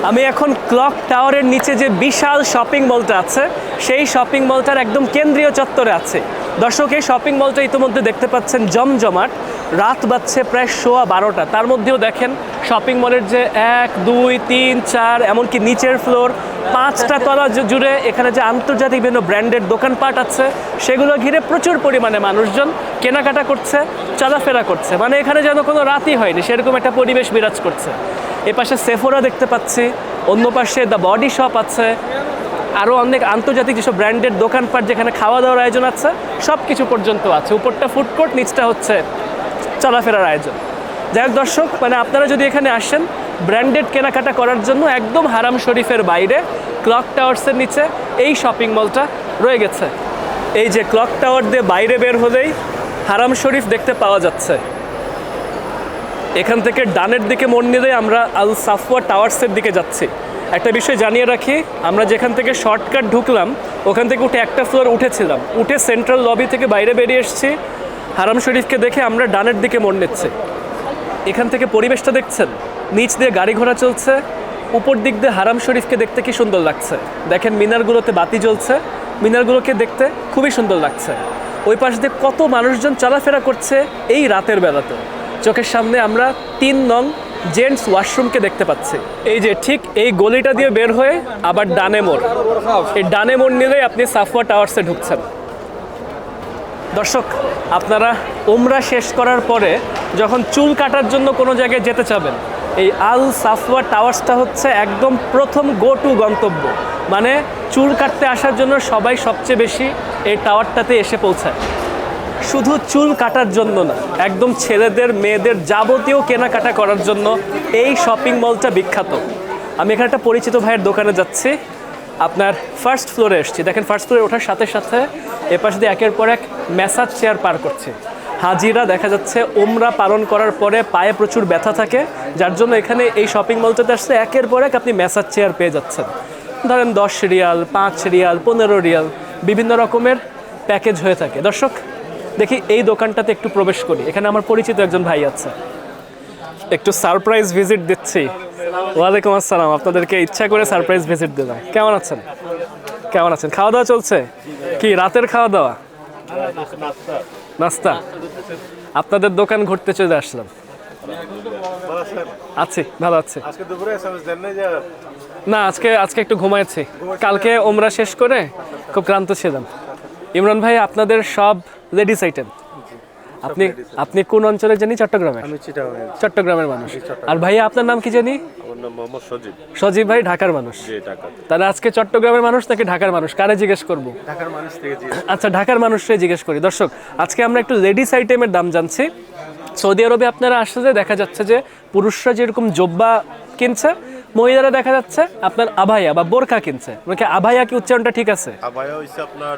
আমি এখন ক্লক টাওয়ারের নিচে যে বিশাল শপিং মলটা আছে, সেই শপিং মলটার একদম কেন্দ্রীয় চত্বরে আছে। দর্শক, এই শপিং মলটা ইতিমধ্যে দেখতে পাচ্ছেন জমজমাট। রাত বাজছে প্রায় 12:15, তার মধ্যেও দেখেন শপিং মলের যে 1, 2, 3, 4 এমনকি নিচের ফ্লোর 5টা তলা জুড়ে এখানে যে আন্তর্জাতিক বিভিন্ন ব্র্যান্ডের দোকানপাট আছে, সেগুলো ঘিরে প্রচুর পরিমাণে মানুষজন কেনাকাটা করছে, চলাফেরা করছে। মানে এখানে যেন কোনো রাতই হয়নি, সেরকম একটা পরিবেশ বিরাজ করছে। এ পাশে সেফোরা দেখতে পাচ্ছি, অন্য পাশে দ্য বডি শপ আছে, আরও অনেক আন্তর্জাতিক যেসব ব্র্যান্ডের দোকানপাট, যেখানে খাওয়া দাওয়ার আয়োজন আছে, সব কিছু পর্যন্ত আছে। উপরটা ফুড কোর্ট, নিচটা হচ্ছে চলাফেরার আয়োজন। যাই হোক দর্শক, মানে আপনারা যদি এখানে আসেন ব্র্যান্ডেড কেনাকাটা করার জন্য, একদম হারাম শরীফের বাইরে ক্লক টাওয়ার্সের নিচে এই শপিং মলটা রয়ে গেছে। এই যে ক্লক টাওয়ার দিয়ে বাইরে বের হলেই হারাম শরীফ দেখতে পাওয়া যাচ্ছে। এখান থেকে ডানের দিকে মোড় নিলে আমরা আল সাফওয়া টাওয়ার্সের দিকে যাচ্ছি। একটা বিষয় জানিয়ে রাখি, আমরা যেখান থেকে শর্টকাট ঢুকলাম ওখান থেকে উঠে একটা ফ্লোর উঠেছিলাম, উঠে সেন্ট্রাল লবি থেকে বাইরে বেরিয়ে এসেছি। হারাম শরীফকে দেখে আমরা ডানের দিকে মোড় নিচ্ছি। এখান থেকে পরিবেশটা দেখছেন, নিচ দিয়ে গাড়ি ঘোড়া চলছে, উপর দিক দিয়ে হারাম শরীফকে দেখতে কি সুন্দর লাগছে। দেখেন মিনারগুলোতে বাতি জ্বলছে, মিনারগুলোকে দেখতে খুবই সুন্দর লাগছে। ওই পাশ দিয়ে কত মানুষজন চলাফেরা করছে এই রাতের বেলাতে। চোখের সামনে আমরা 3 নং জেন্টস ওয়াশরুমকে দেখতে পাচ্ছি। এই যে ঠিক এই গলিটা দিয়ে বের হয়ে আবার ডানে মোড়, এই ডানে মোড় নিলেই আপনি সাফওয়া টাওয়ার্সে ঢুকছেন। দর্শক, আপনারা ওমরা শেষ করার পরে যখন চুল কাটার জন্য কোনো জায়গায় যেতে চাবেন, এই আল সাফওয়া টাওয়ার্সটা হচ্ছে একদম প্রথম গো টু গন্তব্য। মানে চুল কাটতে আসার জন্য সবাই সবচেয়ে বেশি এই টাওয়ারটাতে এসে পৌঁছায়। শুধু চুল কাটার জন্য না, একদম ছেলেদের মেয়েদের যাবতীয় কেনাকাটা করার জন্য এই শপিং মলটা বিখ্যাত। আমি এখানে একটা পরিচিত ভাইয়ের দোকানে যাচ্ছি, আপনার ফার্স্ট ফ্লোরে এসেছি। দেখেন ফার্স্ট ফ্লোরে ওঠার সাথে সাথে এপাশ দিয়ে একের পর এক ম্যাসাজ চেয়ার পার করছে। হাজিরা দেখা যাচ্ছে ওমরা পালন করার পরে পায়ে প্রচুর ব্যথা থাকে, যার জন্য এখানে এই শপিং মলটাতে আসছে একের পর এক আপনি ম্যাসাজ চেয়ার পেয়ে যাচ্ছেন। ধরেন 10 রিয়াল, 5 রিয়াল, 15 রিয়াল, বিভিন্ন রকমের প্যাকেজ হয়ে থাকে। দর্শক, দেখি এই দোকানটাতে একটু প্রবেশ করি। এখানে আমার পরিচিত একজন ভাই আছে, একটু সারপ্রাইজ ভিজিট দিচ্ছি। ওয়ালাইকুম আসসালাম। আপনাদেরকে ইচ্ছা করে সারপ্রাইজ ভিজিট দিলাম। কেমন আছেন? কেমন আছেন? খাওয়া দাওয়া চলছে? কি রাতের খাওয়া দাওয়া? নাস্তা। আপনাদের দোকান ঘুরতে চলে আসলাম। আছি, ভালো আছি। না, আজকে একটু ঘুমাইছি। কালকে ওমরা শেষ করে খুব ক্লান্ত ছিলাম। ইমরান ভাই, আপনাদের সব লেডিস আইটেম। আপনি কোন অঞ্চলে জানি? চট্টগ্রামে? চট্টগ্রামের মানুষ। আর ভাইয়া আপনার নাম কি জানি? সজীব ভাই ঢাকার মানুষ। তাহলে আজকে চট্টগ্রামের মানুষ নাকি ঢাকার মানুষ, কারে জিজ্ঞেস করবো? আচ্ছা, ঢাকার মানুষকে জিজ্ঞেস করি। দর্শক, আজকে আমরা একটু লেডিস আইটেমের দাম জানছি। সৌদি আরবে আপনারা আসলে দেখা যাচ্ছে যে পুরুষরা যেরকম জব্বা কিনছে, মহিলারা দেখা যাচ্ছে আপনার আভাইয়া বা বোরকা কিনছে। মানে আভাইয়া কি উচ্চারণটা ঠিক আছে? আবায়া হইছে আপনার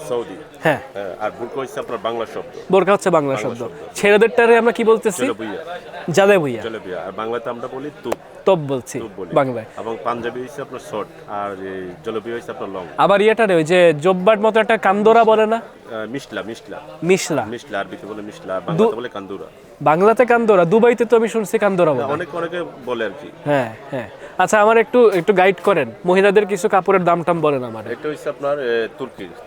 সৌদি, হ্যাঁ। আর বুরকা হইছে আপনার বাংলা শব্দ। বোরকা হচ্ছে বাংলা শব্দ। ছেলেদেরটারে আমরা কি বলতেছি? জালেবুইয়া। জলেবিয়া। আর বাংলাতে আমরা বলি তুপ। তব বলছি বলি বাংলায়। এবং পাঞ্জাবি হইছে আপনার শর্ট, আর এই জলেবিয়া হইছে আপনার লং। আবার ইয়েটারে ওই যে জব্বার মতো একটা কান্দোরা বলে না? মিশলা। মিশলা। আরবিতে বলে মিশলা, বাংলাতে বলে কান্দুরা। বাংলাতে কান্দোরা, দুবাইতে তো আমি শুনছি কান্দোরা বলে। অনেকে বলে আর কি। হ্যাঁ হ্যাঁ। আচ্ছা, আমার একটু গাইড করেন। মহিলাদের কিছু কাপড়ের দাম টাম বলেন আমার। এটা হইছে আপনার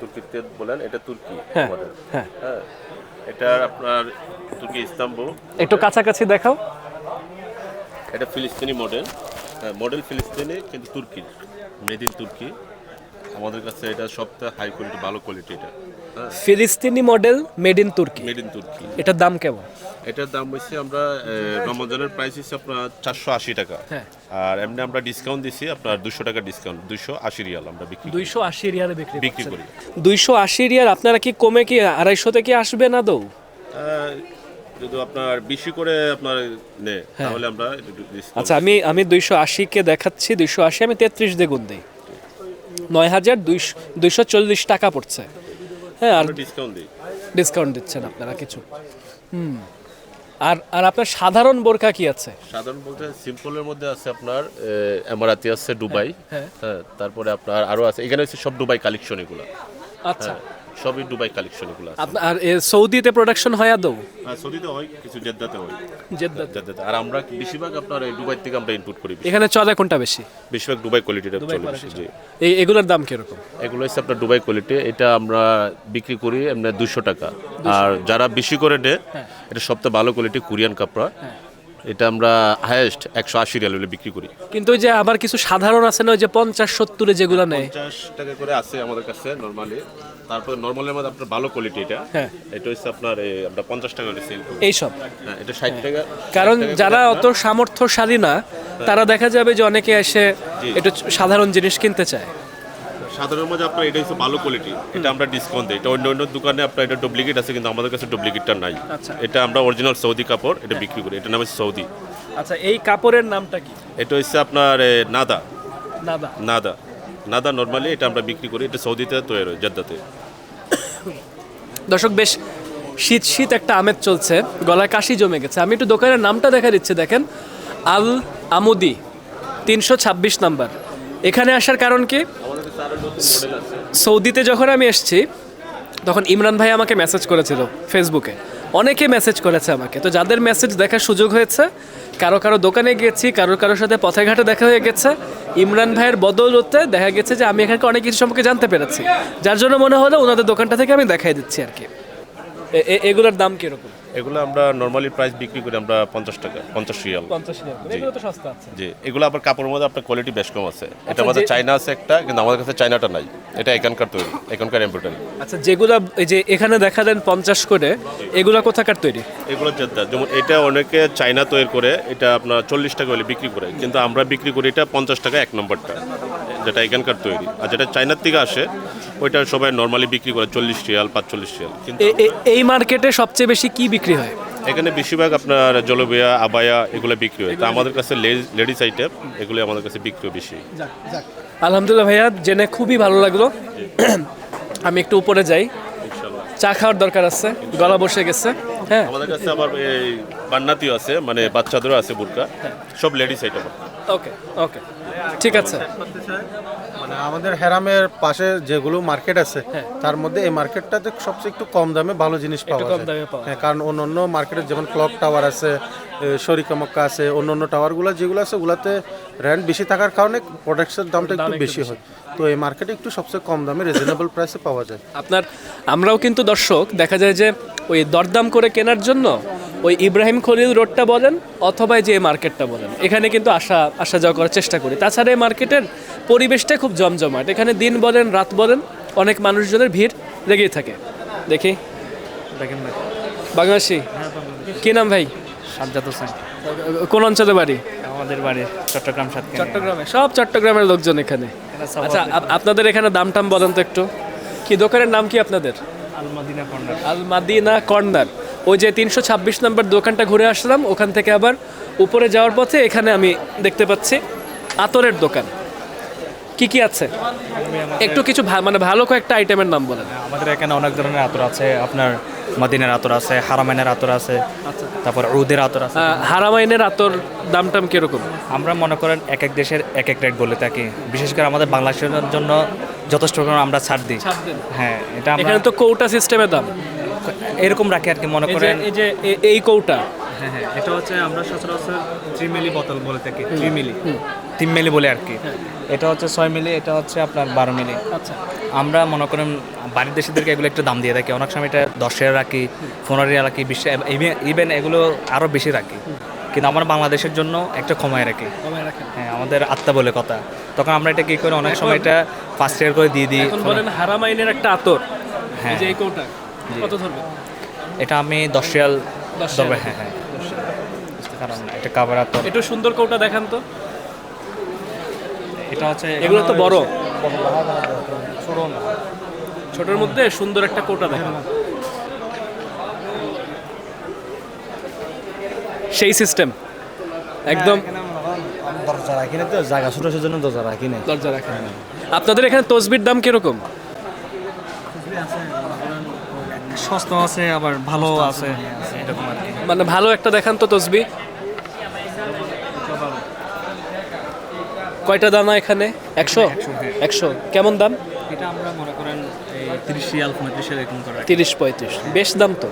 তুর্কিতে বলেন, এটা তুর্কি হ্যাঁ আমাদের। হ্যাঁ। হ্যাঁ, এটা আপনার তুর্কি ইস্তাম্বুল। একটু কাছাকাছি দেখাও। এটা ফিলিস্তিনি মডেল, মডেল ফিলিস্তিনি কিন্তু তুর্কি, মেড ইন তুর্কি। আমাদের কাছে এটা সবথেকে হাই কোয়ালিটি, ভালো কোয়ালিটি। এটা ফিলিস্তিনি মডেল, মেড ইন তুর্কি। মেড ইন তুর্কি। এটার দাম কেমন? এটার দাম হচ্ছে আমরা রমজানের প্রাইস হচ্ছে আপনার 480 টাকা। হ্যাঁ। আর এমনি আমরা ডিসকাউন্ট দিছি আপনার 200 টাকা ডিসকাউন্ট, 280 রিয়াল আমরা বিক্রি 280 রিয়ালে বিক্রি করি। 280 রিয়াল। আপনারা কি কমে কি 250 থেকে আসবে না দৌ? যদি আপনার বেশি করে আপনার নেয় তাহলে আমরা discount আচ্ছা, আমি 280 কে দেখাচ্ছি। 280 আমি 33 দিয়ে গুণ দিই, 9240 টাকা পড়ছে। হ্যাঁ, আর ডিসকাউন্ট দিই। ডিসকাউন্ট দিচ্ছেন আপনারা কিছু। আর আপনার সাধারণ বোরকা কি আছে? সাধারণ বলতে সিম্পলের মধ্যে আছে আপনার এমারাতি আছে, দুবাই। হ্যাঁ। হ্যাঁ, তারপরে আপনার আরো আছে। এখানে হচ্ছে সব দুবাই কালেকশন এগুলো। আচ্ছা। সবই দুবাই কালেকশন এগুলো আছে। আর সৌদিতে প্রোডাকশন হয় আদৌ? সৌদিতে হয়, কিছু জেদ্দাতে হয়। জেদ্দাতে। আর আমরা বেশিরভাগ আপনার এই দুবাই থেকে আমরা ইনপুট করি। এখানে চলে কোনটা বেশি? বেশিরভাগ দুবাই কোয়ালিটিটা চলে বেশি। জি, এগুলোর দাম কিরকম? এগুলো হচ্ছে আপনার দুবাই কোয়ালিটি। এটা আমরা বিক্রি করি এমনি 200 টাকা। আর যারা বেশি করে নেয়, এটা সবচেয়ে ভালো কোয়ালিটি কোরিয়ান কাপড়। এটা আমরা হাইয়েস্ট 180 রিয়াল হলে বিক্রি করি। কিন্তু ওই যে আবার কিছু সাধারণ আছে না, ওই যে 50-70 যেগুলো নেয়, 50 টাকা করে আছে আমাদের কাছে নরমালি। তারপর নরমালের মধ্যে আপনার ভালো কোয়ালিটি এটা। হ্যাঁ। এটা হচ্ছে আপনার আমরা 50 টাকা করে সেল করি। এইসব। হ্যাঁ, এটা 60 টাকা। কারণ যারা অত সামর্থ্যশালী না, তারা দেখা যাবে যে অনেকে এসে একটু সাধারণ জিনিস কিনতে চায়। সাধারণ মধ্যে আপনার এটা হচ্ছে ভালো কোয়ালিটি। এটা আমরা ডিসকাউন্ট দিই। এটা অন্য দোকানে আপনার এটা ডুপ্লিকেট আছে, কিন্তু আমাদের কাছে ডুপ্লিকেটটা নাই। আচ্ছা। এটা আমরা অরিজিনাল সৌদি কাপড় এটা বিক্রি করি। এটা নাম হচ্ছে সৌদি। আচ্ছা, এই কাপড়ের নামটা কি? এটা হচ্ছে আপনার নাদা। নাদা। নাদা নাদা নরমালি এটা আমরা বিক্রি করি। এটা সৌদিতে তৈরি হয়, জেদ্দাতে। দর্শক, বেশ শীত শীত একটা আমেজ চলছে, গলায় কাশি জমে গেছে। আমি একটু দোকানের নামটা দেখা দিচ্ছি, দেখেন, আল আমুদি 326 নাম্বার। এখানে আসার কারণ কি? সৌদিতে যখন আমি এসেছি তখন ইমরান ভাই আমাকে মেসেজ করেছিল ফেসবুকে। অনেকে মেসেজ করেছে আমাকে। তো যাদের মেসেজ দেখার সুযোগ হয়েছে, কারো দোকানে গেছি, কারোর সাথে পথে ঘাটে দেখা হয়ে গেছে, ইমরান ভাইয়ের বদৌলতে দেখা গেছে যে আমি এখানকার অনেক কিছু সম্পর্কে জানতে পেরেছি, যার জন্য মনে হলো ওনাদের দোকানটা থেকে আমি দেখাই দিচ্ছি আর কি। এগুলোর দাম কিরকম? এগুলো আমরা নরমালি প্রাইস বিক্রি করি আমরা 50 টাকা, 50 রিয়াল। 50 টাকা। এগুলো তো সস্তা আছে। জি, এগুলো আবার কাপড়ের মধ্যে আপনার কোয়ালিটি বেশ কম আছে। এটা আমাদের চায়না আছে একটা, কিন্তু আমাদের কাছে চায়নাটা নাই। এটা এখানকার তৈরি, এখানকার এমব্রয়ডারি। আচ্ছা, যেগুলা এই যে এখানে দেখালেন 50 করে, এগুলা কোথাকার তৈরি? এগুলো জেদ্দা। যেমন এটা অনেকে চায়না তৈরি করে, এটা আপনার 40 টাকা হলে বিক্রি করে, কিন্তু আমরা বিক্রি করি এটা 50 টাকা, 1 নম্বরটা যেটা এখানকার তৈরি। আর যেটা চায়নার থেকে আসে ওইটা সবাই নরমালি বিক্রি করে 40 রিয়াল, 45 রিয়াল। কিন্তু এই মার্কেটে সবচেয়ে বেশি কি বিক্রি হয়? এখানে বেশিরভাগ আপনার জলবিয়া, আবায়া এগুলো বিক্রি হয়। তো আমাদের কাছে লেডিস আইটেম এগুলো আমাদের কাছে বিক্রি বেশি। আলহামদুলিল্লাহ ভাইয়া, জেনে খুবই ভালো লাগলো। আমি একটু উপরে যাই, চা খাওয়ার দরকার আছে, গলা বসে গেছে। হ্যাঁ, আমাদের কাছে আবার এই বান্নাতিও আছে, মানে বাচ্চাদেরও আছে বোরকা, সব লেডিস আইটেম। ওকে ওকে ঠিক আছে। মানে আমাদের হেরামের পাশে যেগুলো মার্কেট আছে তার মধ্যে এই মার্কেটটাতে সবচেয়ে একটু কম দামে ভালো জিনিস পাওয়া কম যায়। দামে পাওয়া হ্যাঁ, কারণ অন্য মার্কেটে যেমন ক্লক টাওয়ার আছে, শরিকা মক্কা আছে, অন্য টাওয়ারগুলো যেগুলো আছে ওগুলাতে রেন্ট বেশি থাকার কারণে প্রোডাক্টের দামটা একটু বেশি হয়। তো এই মার্কেটে একটু সবচেয়ে কম দামে রিজনেবল প্রাইসে পাওয়া যায়। আপনার আমরাও কিন্তু দর্শক দেখা যায় যে ওই দরদাম করে কেনার জন্য ওই ইব্রাহিম খলিল রোডটা বলেন অথবা যে মার্কেটটা বলেন এখানে কিন্তু আসা যাওয়া করার চেষ্টা করি। তাছাড়া এই মার্কেটের পরিবেশটা খুব জমজমাট, এখানে দিন বলেন রাত বলেন অনেক মানুষজনের ভিড় লেগেই থাকে। দেখি দেখেন ভাই, বাংলাদেশি কি নাম ভাই? সাজ্জাদ হোসেন, কোন অঞ্চলে বাড়ি? আমাদের বাড়ি চট্টগ্রাম সাতক্ষীরা। চট্টগ্রামে, সব চট্টগ্রামের লোকজন এখানে। আচ্ছা আপনাদের এখানে দাম টাম বলেন তো একটু, কি দোকানের নাম কি আপনাদের? আল মাদিনা কর্নার। আল মাদিনা কর্নার। ওই যে 326 নম্বর দোকানটা ঘুরে আসলাম, ওখান থেকে আবার উপরে যাওয়ার পথে এখানে আমি দেখতে পাচ্ছি আতরের দোকান। কি কি আছে একটু কিছু মানে ভালো কয়েকটা আইটেমের নাম বলেন। আমাদের এখানে অনেক ধরনের আতর আছে, আপনার মদিনার আতর আছে, হারামাইনের আতর আছে, তারপর উদের আতর আছে। হারামাইনের আতর দাম টাম কিরকম? আমরা মনে করেন এক এক দেশের এক এক রেট বলে থাকি, বিশেষ করে আমাদের বাংলাদেশের জন্য যথেষ্ট পরিমাণ আমরা ছাড় দিই। হ্যাঁ, এটা আমরা এখানে তো কৌটা সিস্টেমের দাম এরকম রাখি আর কি, মনে এই যে করেন। এই কৌটা। হ্যাঁ হ্যাঁ, এটা হচ্ছে আমরা সচরাচর 3 মিলি বোতল বলে থাকি, 3 মিলি বলে আর কি। এটা হচ্ছে 6 মিলি, এটা হচ্ছে আপনার 12 মিলি। আচ্ছা, আমরা মনে করেন বাড়ির দেশিদেরকে এগুলো একটু দাম দিয়ে থাকি, অনেক সময় এটা 10 টাকা রাখি, 15 টাকা রাখি, 20 টাকা, ইভেন এগুলো আরও বেশি রাখি। কিন্তু আমরা বাংলাদেশের জন্য একটা কমায় রাখি। হ্যাঁ, আমাদের আত্মা বলে কথা। তখন আমরা এটা কী করি, অনেক সময় এটা 5 টাকা করে দিয়ে দিই। এখন বলেন হারামাইনের একটা আতর, হ্যাঁ, এই যে এই কৌটা কত ধরবে? এটা আমি 10 রিয়াল ধরবে। হ্যাঁ হ্যাঁ, কারণ এটা কাভার আতর। একটু সুন্দর কৌটা দেখান তো। এটা হচ্ছে এগুলো তো বড়, ছোটর মধ্যে সুন্দর একটা কৌটা দেখান। সেই সিস্টেম একদম দরজা রাখি না তো, জায়গা ছোট জন্য দরজা রাখি না। দরজা রাখেন। আপনাদের এখানে তসবির দাম কিরকম? সস্তা আছে, আবার ভালো আছে, এরকম আর কি। মানে ভালো একটা দেখান তো তসবি। কয়টা দানা এখানে? 100 কেমন দাম? এটা আমরা মনে করেন 30 রিয়াল 35 রিয়াল এরকম করে। 30-35 বেশ দাম তো।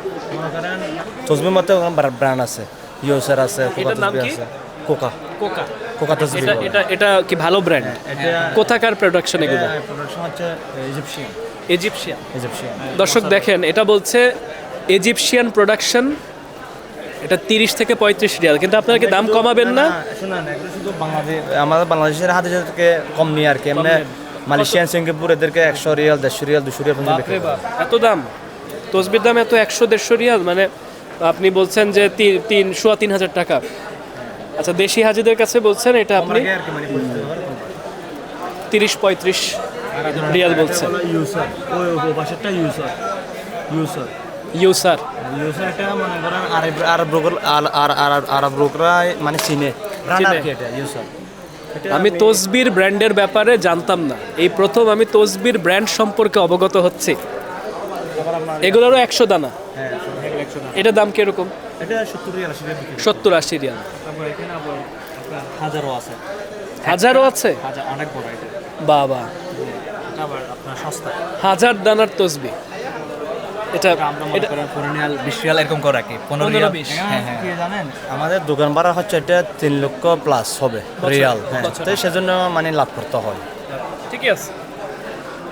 তসবির মধ্যে ব্র্যান্ড আছে, ইউসার আছে, এটার নাম কি? Coca Coca. কোকা তসবি। এটা কি ভালো ব্র্যান্ড? কোথাকার প্রোডাকশন এগুলো? প্রোডাকশন হচ্ছে ইজিপশিয়ান। ইজিপশিয়ান। দর্শক দেখেন, এটা বলছে ইজিপশিয়ান প্রোডাকশন, এটা 30 থেকে 35 রিয়াল। কিন্তু আপনারা কি দাম কমাবেন না? শুনুন, এগুলো শুধু আমাদের বাংলাদেশের হাতে থেকে কম নিয়ে আর কি। এমনি মালয়েশিয়ান, সিঙ্গাপুর এদেরকে 100 রিয়াল, 150 রিয়াল, 200 রিয়াল পর্যন্ত বিক্রি করে। এত দাম তসবির দাম এত 100-150 রিয়াল, মানে আপনি বলছেন যে 3,000 টাকা। আচ্ছা, দেশি হাজিদের কাছে বলছেন এটা আপনি 30-35 রিয়াল বলছেন। ইউসার, ওই পাশেরটা ইউসার। ইউসার এটা মনে করেন আরব ব্রোকরা মানে চিনে চিনে। এটা ইউসার। আমি তসবির ব্র্যান্ডের ব্যাপারে জানতাম না, এই প্রথম আমি তসবির ব্র্যান্ড সম্পর্কে অবগত হচ্ছি। এগুলোরও 100 দানা। এটার দাম কিরকম? এটা 70 রিয়াল, 80 রিয়াল বিক্রি। 70-80 রিয়াল। তারপর এখানে আবার আপনার হাজারও আছে, হাজারও আছে? হাজার অনেক বড় এটা। বাবা, এটা আবার আপনার সস্তা। 1000 দানার তসবি। এটা আমরা মনে করেন 15 রিয়াল 20 রিয়াল এরকম করে রাখি। 15 রিয়াল 20। হ্যাঁ হ্যাঁ। কি জানেন, আমাদের দোকান ভাড়া হচ্ছে এটা 3 লক্ষ প্লাস হবে রিয়াল। হ্যাঁ, তো সেজন্য মানে লাভ করতে হয়। ঠিকই আছে,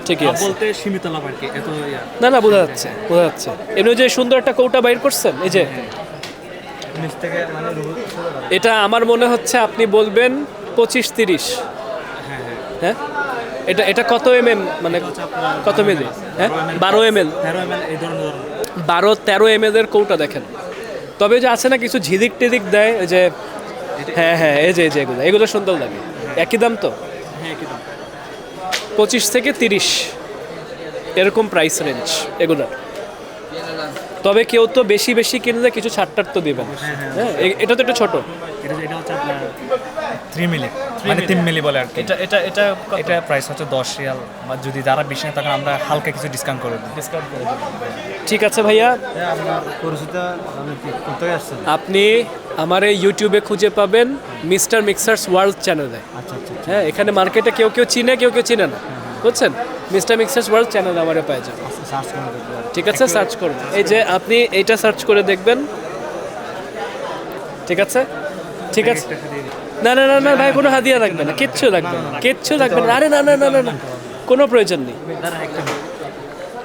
ঠিকই আছে। বলতে সীমিত লাভ আর কি, এত না বোঝা যাচ্ছে। এমনি যে সুন্দর একটা কৌটা বাইর করছেন, এই যে নিচ থেকে মানে এটা আমার মনে হচ্ছে আপনি বলবেন 25-30। হ্যাঁ, এটা কত এমএম, মানে কত মিলি? হ্যাঁ, 12 এমএল, 13 ml এই ধরনের 12-13 এমএল এর কৌটা দেখেন। তবে যে আছে না কিছু ঝিদিক টিদিক দেয়, ওই যে হ্যাঁ এই যে এগুলো সুন্দর লাগে। একই দাম তো? হ্যাঁ, একই দাম। 25 থেকে 30 এরকম প্রাইস রেঞ্জ এগুলোর। তবে কেউ তো বেশি কিনলে কিছু ছাড়টার তো দেবেন। হ্যাঁ, এটা তো একটু ছোট। এটা হচ্ছে আপনার 3 মিলি মানে 3 মিলি বলে আর কি। এটা এটা এটা এটা প্রাইস হচ্ছে 10 রিয়াল, বা যদি যারা বেশি নেয় তখন আমরা হালকা কিছু ডিসকাউন্ট করে দিই। ডিসকাউন্ট করে দেবেন। ঠিক আছে ভাইয়া, আপনি আমার এই ইউটিউবে খুঁজে পাবেন মিস্টার মিক্সার্স ওয়ার্ল্ড চ্যানেলে। হ্যাঁ, এখানে মার্কেটে কেউ কেউ চিনে, কেউ কেউ চিনে না, বুঝছেন? মিস্টার মিক্সার্স ওয়ার্ল্ড চ্যানেল আমারে পেয়ে যাবেন। ঠিক আছে, সার্চ করুন। এই যে আপনি এইটা সার্চ করে দেখবেন। ঠিক আছে, ঠিক আছে। না না না না ভাই, কোনো হাদিয়া লাগবে না, কিচ্ছু লাগবে না, কিচ্ছু লাগবে না। আরে না না না না না, কোনো প্রয়োজন নেই।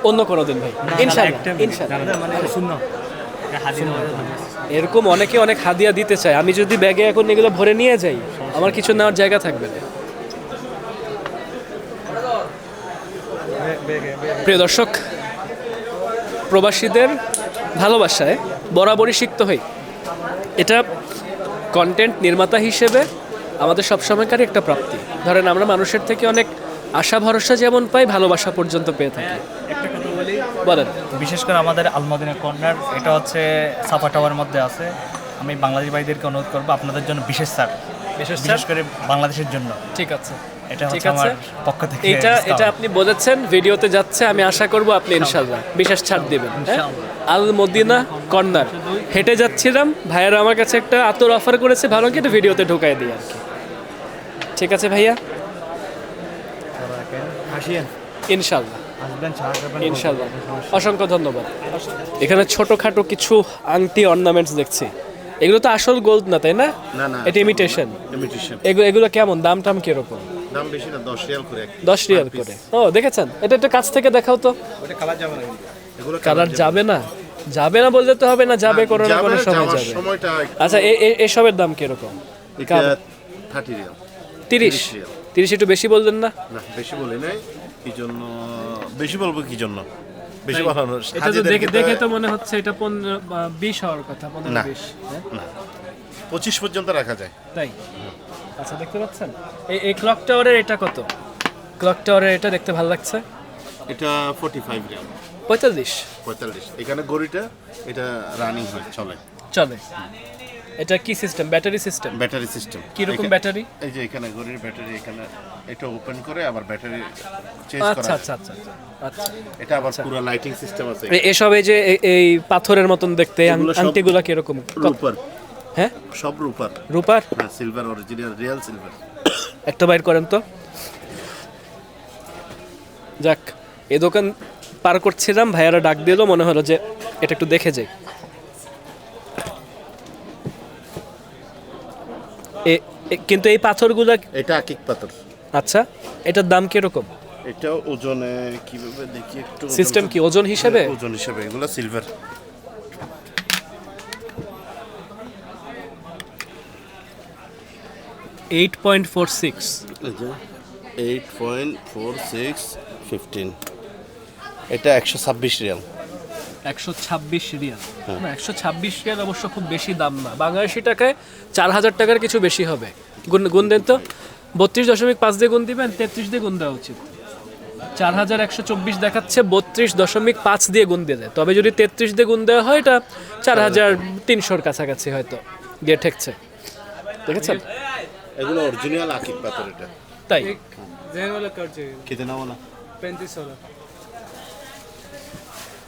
অন্য কোনো দিন ভাই, ইনশাআল্লাহ ইনশাআল্লাহ। এরকম অনেকে অনেক হাদিয়া দিতে চায়, আমি যদি ব্যাগে এখন এগুলো ভরে নিয়ে যাই, আমার কিছু নেওয়ার জায়গা থাকবে না। প্রিয় দর্শক, প্রবাসীদের ভালোবাসায় বরাবরই সিক্ত হই। এটা কন্টেন্ট নির্মাতা হিসেবে আমাদের সবসময়কারই একটা প্রাপ্তি। ধরেন আমরা মানুষের থেকে অনেক আশা ভরসা যেমন পাই, ভালোবাসা পর্যন্ত পেয়ে থাকি। একটা কথা বলি, বলেন। বিশেষ করে আমাদের আলমদিনা কর্নার, এটা হচ্ছে সাফা টাওয়ার মধ্যে আছে। আমি বাংলাদেশি ভাইদেরকে অনুরোধ করবো আপনাদের জন্য বিশেষ ছাড়, বিশেষ করে বাংলাদেশের জন্য। ঠিক আছে, এটা ঠিক হচ্ছে আছে। আমার পক্ষ থেকে এটা এটা আপনি বলেছেন, ভিডিওতে যাচ্ছে, আমি আশা করব আপনি ইনশাআল্লাহ বিশেষ ছাড় দিবেন। আল মদিনা কর্নার হেঁটে যাচ্ছিলাম, ভাইয়ারা আমার কাছে একটা আতর অফার করেছে, ভালো কি এটা ভিডিওতে ঢুকাই দিই আর কি। ঠিক আছে ভাইয়া, ইনশাআল্লাহ ইনশাআল্লাহ। অসংখ্য ধন্যবাদ। এখানে ছোটখাটো কিছু আংটি অর্নামেন্টস দেখছি, এগুলো তো আসল গোল্ড না, তাই না? না না, এটা ইমিটেশন। ইমিটেশন। এগুলো কেমন দাম টাম কিরকম? দাম বেশি না, 10 রিয়াল করে। 10 রিয়াল করে? ও দেখেছেন, এটা একটু কাছ থেকে দেখাও তো। ওটা কালার যাবে না, এগুলো কালার যাবে না? যাবে না বলতে তো হবে না, যাবে কোনো না কোনো সময় যাবে। সময়টা আচ্ছা, এসবের দাম কিরকম? এটা 30 রিয়াল। 30? 30 একটু বেশি বললেন না? না, বেশি বলি নাই। কি জন্য বেশি বলবো, কি জন্য বেশি বাড়ানো? এটা তো দেখে তো মনে হচ্ছে এটা 15-20 হওয়ার কথা। 15-20 না, 25 পর্যন্ত রাখা যায়। তাই? আচ্ছা, দেখতে পাচ্ছেন এই ক্লক টাওয়ারের এটা কত? ক্লক টাওয়ারের এটা দেখতে ভালো লাগছে। এটা 45 রিয়াল। 45? এখানে গড়িটা এটা রানিং হয়, চলে। এটা কি system? Battery system? Battery system. কি রকম ব্যাটারি? এই যে এখানে গড়ির ব্যাটারি, এখানে এটা ওপেন করে আবার ব্যাটারি চেঞ্জ করা। আচ্ছা আচ্ছা আচ্ছা আচ্ছা। এটা আবার পুরো লাইটিং সিস্টেম আছে। এসব এই যে এই পাথরের মতন দেখতে আংটিগুলা কি রকম? রূপার। হ্যাঁ, সব রূপার। রূপার? হ্যাঁ, সিলভার, অরিজিনাল রিয়েল সিলভার। একটা বাইর করেন তো। যাক, এই দোকান পার করছিলাম, ভাইয়ারা ডাক দিল, মনে হলো যে এটা একটু দেখে যাই। কিন্তু এই পাথরগুলা এটা আকিক পাথর। আচ্ছা, এটার দাম কিরকম? এটা ওজনে কিভাবে দেখি একটু। সিস্টেম কি ওজন হিসেবে? ওজন হিসেবে এগুলো সিলভার। এইট 8.46। এই যে 8.46 15। এটা 126 রিয়াল। 126 রিয়াল? না, 126 রিয়াল অবশ্য খুব বেশি দাম না। বাংলাদেশি টাকায় 4000 টাকার কিছু বেশি হবে। গুণ দেন তো। 32.5 দিয়ে গুণ দিবেন, 33 দিয়ে গুণ দেওয়া উচিত। 4124 দেখাচ্ছে, 32.5 দিয়ে গুণ দিয়ে দেয়। তবে যদি 33 দিয়ে গুণ দেওয়া হয়, এটা 4300-র কাছাকাছি হয়তো দিয়ে ঠেকছে। দেখেছেন? এগুলো অরিজিনাল আকিক পাথর। এটা তাই? খেতে নাও না। 3500।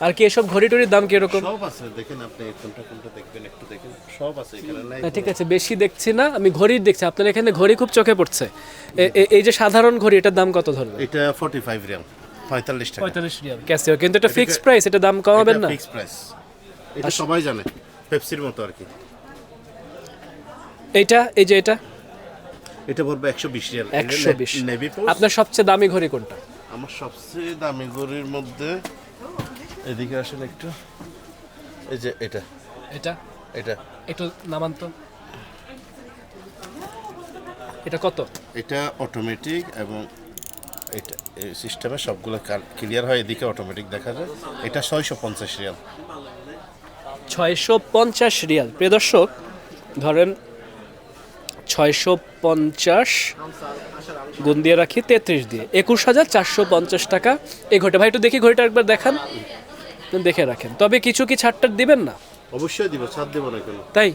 আর কি এসব ঘড়ি টড়ির দাম কিরকম? সব আছে, দেখেন আপনি কোনটা দেখবেন, একটু দেখেন, সব আছে এখানে। নাই না, ঠিক আছে, বেশি দেখছি না, আমি ঘড়ির দেখছি। আপনার এখানে ঘড়ি খুব চোখে পড়ছে। এই যে সাধারণ ঘড়ি, এটার দাম কত ধরবে? এটা 45 রিয়াল, 45 টাকা। 45 রিয়াল ক্যাসিও, কিন্তু এটা ফিক্সড প্রাইস, এটা দাম কমাবেন না? ফিক্সড প্রাইস, এটা সবাই জানে, পেপসির মতো আর কি। এইটা, এই যে এটা পড়বে 120 রিয়াল। 120। Navy post. আপনার সবচেয়ে দামি ঘড়ি কোনটা? আমার সবচেয়ে দামি ঘড়ির মধ্যে, এদিকে আসলে একটু, এই যে এটা একটু নামান তো। এটা কত? এটা অটোমেটিক, এবং এটা এই সিস্টেমে সবগুলো ক্লিয়ার হয়, এদিকে অটোমেটিক দেখা যায়। এটা 650 রিয়াল। 650 রিয়াল। প্রিয় দর্শক, ধরেন 650 গুণ দিয়ে রাখি 33 দিয়ে, 21450 টাকা এই ঘড়িটা। ভাই একটু দেখি ঘড়িটা একবার দেখান, দেখে রাখেন। তবে কিছু কি ছাড়টার দিবেন না? অবশ্যই দিব, ছাড় দেবো না কেন। তাই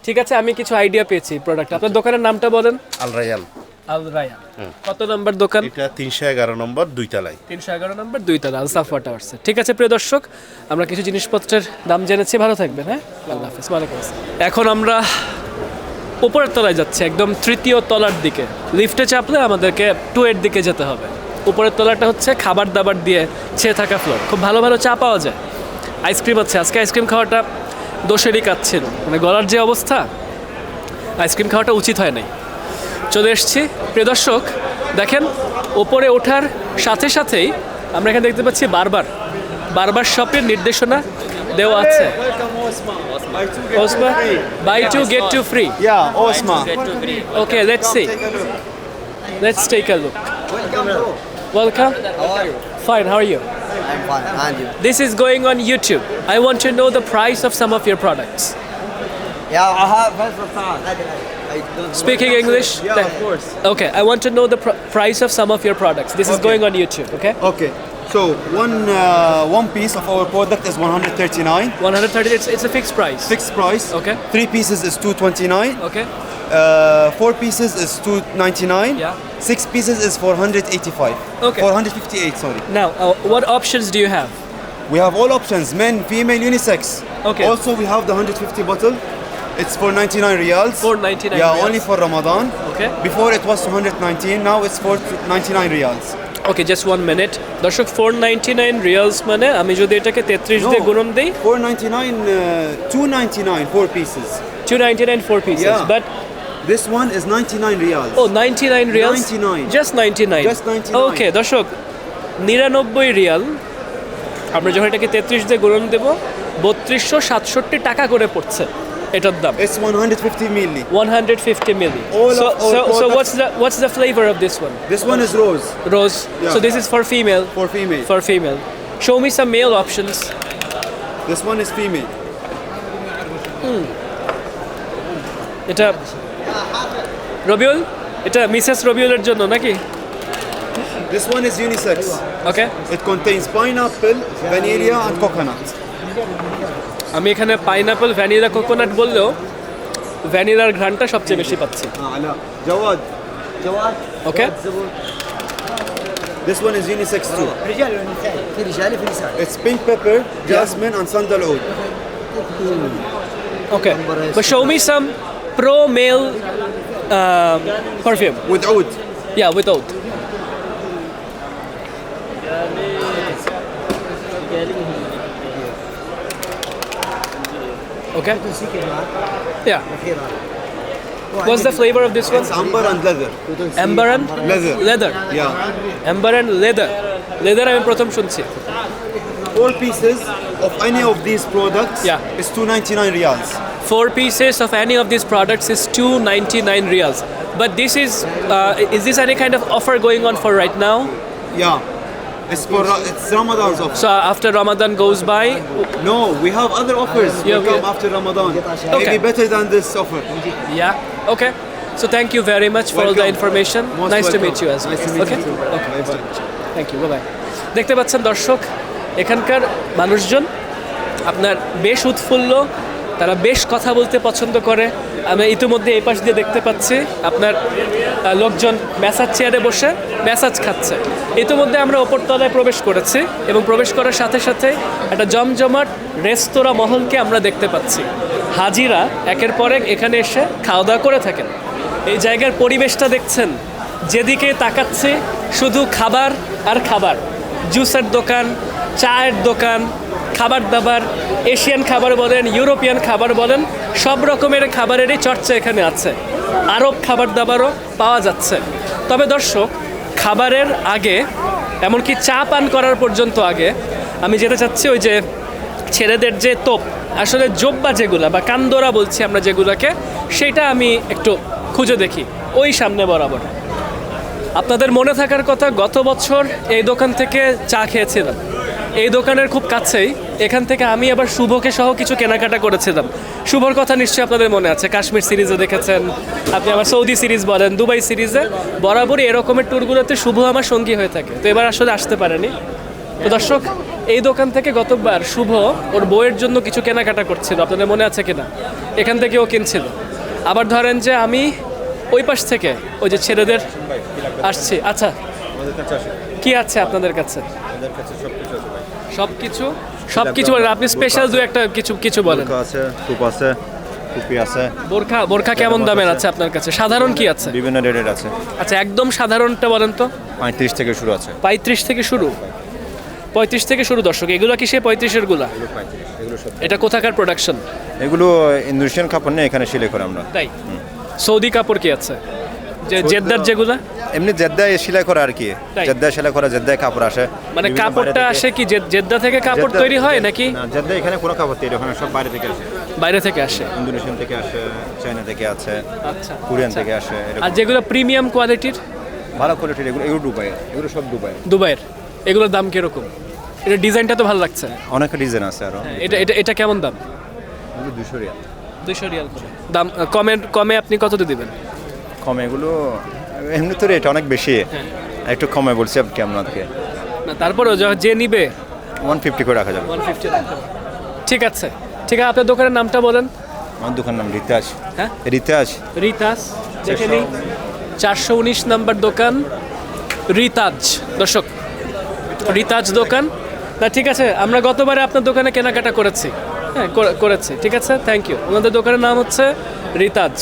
ঠিক আছে, আমি কিছু আইডিয়া পেয়েছি প্রোডাক্ট। আপনার দোকানের নামটা বলেন। আল রায়াল। আল রায়ান। কত নাম্বার দোকান? এটা 311 নম্বর 2 তলায়। 311 নম্বর 2 তলা আলসাফা টাওয়ার্সে। ঠিক আছে প্রিয় দর্শক, আমরা কিছু জিনিসপত্রের দাম জেনেছি। ভালো থাকবেন, হ্যাঁ, আল্লাহ হাফেজ। ওয়ালাইকুম আসসালাম। এখন আমরা উপরের তলায় যাচ্ছি, একদম 3য় তলার দিকে। লিফটে চাপলে আমাদেরকে 2 এর দিকে যেতে হবে। উপরের তলাটা হচ্ছে খাবার দাবার দিয়ে ছেয়ে থাকা ফ্লোর। খুব ভালো ভালো চা পাওয়া যায়, আইসক্রিম আছে। আজকে আইসক্রিম খাওয়াটা দোষেরই কাজ ছিল, মানে গলার যে অবস্থা, আইসক্রিম খাওয়াটা উচিত হয় নাই। চলে এসেছি প্রিয় দর্শক, দেখেন ওপরে ওঠার সাথে সাথেই আমরা এখানে দেখতে পাচ্ছি বারবার শপের নির্দেশনা দেওয়া আছে। ওসমা, buy 2 get 2 free. Yeah, Osma. Okay, let's see. Let's take a look. Welcome. How are you? Fine, how are you? I'm fine. And you? This is going on YouTube. I want to know the price of some of your products. Yeah, I have. Speaking English? Yeah, of course. Okay, I want to know the price of some of your products. This is going on YouTube, okay? Okay, so one piece of our product is 139, 130, it's a fixed price. fixed price. Okay. 3 pieces is 229. Okay. 4 pieces is 299. Yeah. 6 pieces is 485. Okay. 458. Sorry. Now, what options do you have? We have all options: men, female, unisex. Okay. Also, we have the 150 bottle. It's for 99 riyals. 499 Yeah, riyals. only for Ramadan. Okay. Before it was 219. Now it's for 99 riyals. Okay, just 1 minute. দর্শক 499 reels মানে আমি যদি এটাকে 33 দিয়ে গুণন দেই 499, 299, 4 pieces. 299 4 pieces. Yeah. But This one is 99 riyals. oh 99 reels 99. Just 99. Just 99. Okay, দর্শক 99 Real আমরা যখন এটাকে 33 দিয়ে গুণন দেব 3267 টাকা করে পড়ছে এটার দাম। It's 150 milli. 150 milli. All So of our so products- what's the flavor of this one? This one is rose Rose. Yeah. So this is for female. for female. For female. Show me some male options. This one is female. এটা রবিউল, এটা Mrs রবিউলের জন্য নাকি? This one is unisex. Okay, It contains pineapple, vanilla, and coconut. আমি এখানে pineapple, vanilla, coconut বললেও ভ্যানিলার ঘ্রাণটা সবচেয়ে বেশি পাচ্ছি। لا جواد. ওকে, This one is unisex too. It's pink pepper, jasmine, and sandalwood. Okay, but show me some pro male perfume. With oud. Yeah, without. Okay. Yeah. What's the flavor of this one? It's amber and leather. Amber and Leather. leather. Yeah. Amber and leather. Leather আমি প্রথম শুনছি। 4 pieces of any of these products Yeah. is 299 riyals. 4 pieces of any of these products is 299 riyals. But this is this any kind of offer going on for right now? Yeah. It's Ramadan's offer. So after Ramadan goes by, No, we have other offers. Yeah, will come yeah. after Ramadan. Okay. Maybe better than this offer. yeah. Okay. So thank you very much for all the Welcome. information. Most Nice to welcome. meet you as well. Nice to meet Okay. you too. Okay. Bye bye. Thank you, bye. দেখতে পাচ্ছেন দর্শক, এখানকার মানুষজন আপনার বেশ উৎফুল্ল, তারা বেশ কথা বলতে পছন্দ করে। আমি ইতিমধ্যে এই পাশ দিয়ে দেখতে পাচ্ছি আপনার লোকজন ম্যাসাজ চেয়ারে বসে ম্যাসাজ খাচ্ছে। ইতিমধ্যে আমরা ওপরতলায় প্রবেশ করেছি এবং প্রবেশ করার সাথে সাথে একটা জমজমাট রেস্তোরাঁ মহলকে আমরা দেখতে পাচ্ছি। হাজিরা একের পর এক এখানে এসে খাওয়া দাওয়া করে থাকেন। এই জায়গার পরিবেশটা দেখছেন, যেদিকে তাকাচ্ছে শুধু খাবার আর খাবার। জুসের দোকান, চায়ের দোকান, খাবার দাবার, এশিয়ান খাবার বলেন, ইউরোপিয়ান খাবার বলেন, সব রকমের খাবারেরই চর্চা এখানে আছে। আরব খাবার দাবারও পাওয়া যাচ্ছে। তবে দর্শক, খাবারের আগে এমনকি চা পান করার পর্যন্ত আগে আমি যেতে চাচ্ছি ওই যে ছেলেদের যে তোপ, আসলে জোব্বা যেগুলা বা কান্দোরা বলছি আমরা যেগুলাকে, সেটা আমি একটু খুঁজে দেখি ওই সামনে বরাবর। আপনাদের মনে থাকার কথা, গত বছর এই দোকান থেকে চা খেয়েছিলাম। এই দোকানের খুব কাছেই, এখান থেকে আমি আবার শুভকে সহ কিছু কেনাকাটা করেছিলাম। শুভর কথা নিশ্চয়ই আপনাদের মনে আছে, কাশ্মীর সিরিজে দেখেছেন, আপনি আমার সৌদি সিরিজ বলেন, দুবাই সিরিজে, বরাবরই এরকমের ট্যুরগুলোতে শুভ আমার সঙ্গী হয়ে থাকে। তো এবার আসলে আসতে পারেনি, তো দর্শক, এই দোকান থেকে গতবার শুভ ওর বইয়ের জন্য কিছু কেনাকাটা করছিল, আপনাদের মনে আছে কিনা? এখান থেকে ও কিনছিল। আবার ধরেন যে আমি ওই পাশ থেকে ওই যে ছেলেদের আসছি। আচ্ছা, কি আছে আপনাদের কাছে? সব কিছু বলেন, আপনি স্পেশাল দু একটা কিছু বলেন। আছে, টুপ আছে, টুপি আছে, বোরখা কেমন দামের আছে আপনার কাছে? সাধারণ কি আছে? বিভিন্ন রেটের আছে। আচ্ছা, একদম সাধারণটা বলেন তো। 35 থেকে শুরু আছে। 35 থেকে শুরু? 35 থেকে শুরু। দর্শক, এগুলো কি সে 35-এর গুলা? এটা কোথাকার প্রোডাকশন? এগুলো ইন্দোনেশিয়ান কাপড় নিয়ে এখানে সেলাই করে আমরা। তাই? সৌদি কাপড় কি আছে? যে জেদ্দার যেগুলা? এমনি জেদ্দায় সেলাই করা আর কি, তাই? জেদ্দায় সেলাই করা, জেদ্দায় কাপড় আসে। মানে বিভিন্ন কাপড়টা বাইরে থেকে। আসে কি জেদ্দা থেকে কাপড় জেদ্দা- তৈরি হয় নাকি? না, জেদ্দায় এখানে কোনো কাপড় তৈরি হয় না, সব বাইরে থেকে আসে। বাইরে থেকে আসে? ইন্দোনেশিয়ান থেকে আসে, চায়না থেকে আছে, আচ্ছা। কোরিয়ান থেকে আসে। আর এরকম যেগুলো প্রিমিয়াম কোয়ালিটির? ভালো কোয়ালিটির এগুলো দুবাই, এগুলো সব দুবাই। দুবাইয়ের। এগুলোর দাম কিরকম? এটা ডিজাইনটা তো ভালো লাগছে। অনেক ডিজাইন আছে আরো। এটা কেমন দাম? 200 রিয়াল। 200 রিয়াল করে দাম। কমে আপনি কততে দিবেন? কমে এগুলো এমনি তো রেট অনেক বেশি, একটু কমে বলছি আর কি আপনাকে। না, তারপরেও যে নিবে 150 করে রাখা যাবে। 150 রাখা যাবে। ঠিক আছে, আপনার দোকানের নামটা বলেন। আমার দোকানের নাম রিতাজ। হ্যাঁ, রিতাজ। রিতাজ। দেখে নিই, 419 নাম্বার দোকান, রিতাজ। দর্শক, রিতাজ দোকান। না, ঠিক আছে, আমরা গতবারে আপনার দোকানে কেনাকাটা করেছি। হ্যাঁ, করেছি। ঠিক আছে, থ্যাংক ইউ। ওনাদের দোকানের নাম হচ্ছে রিতাজ।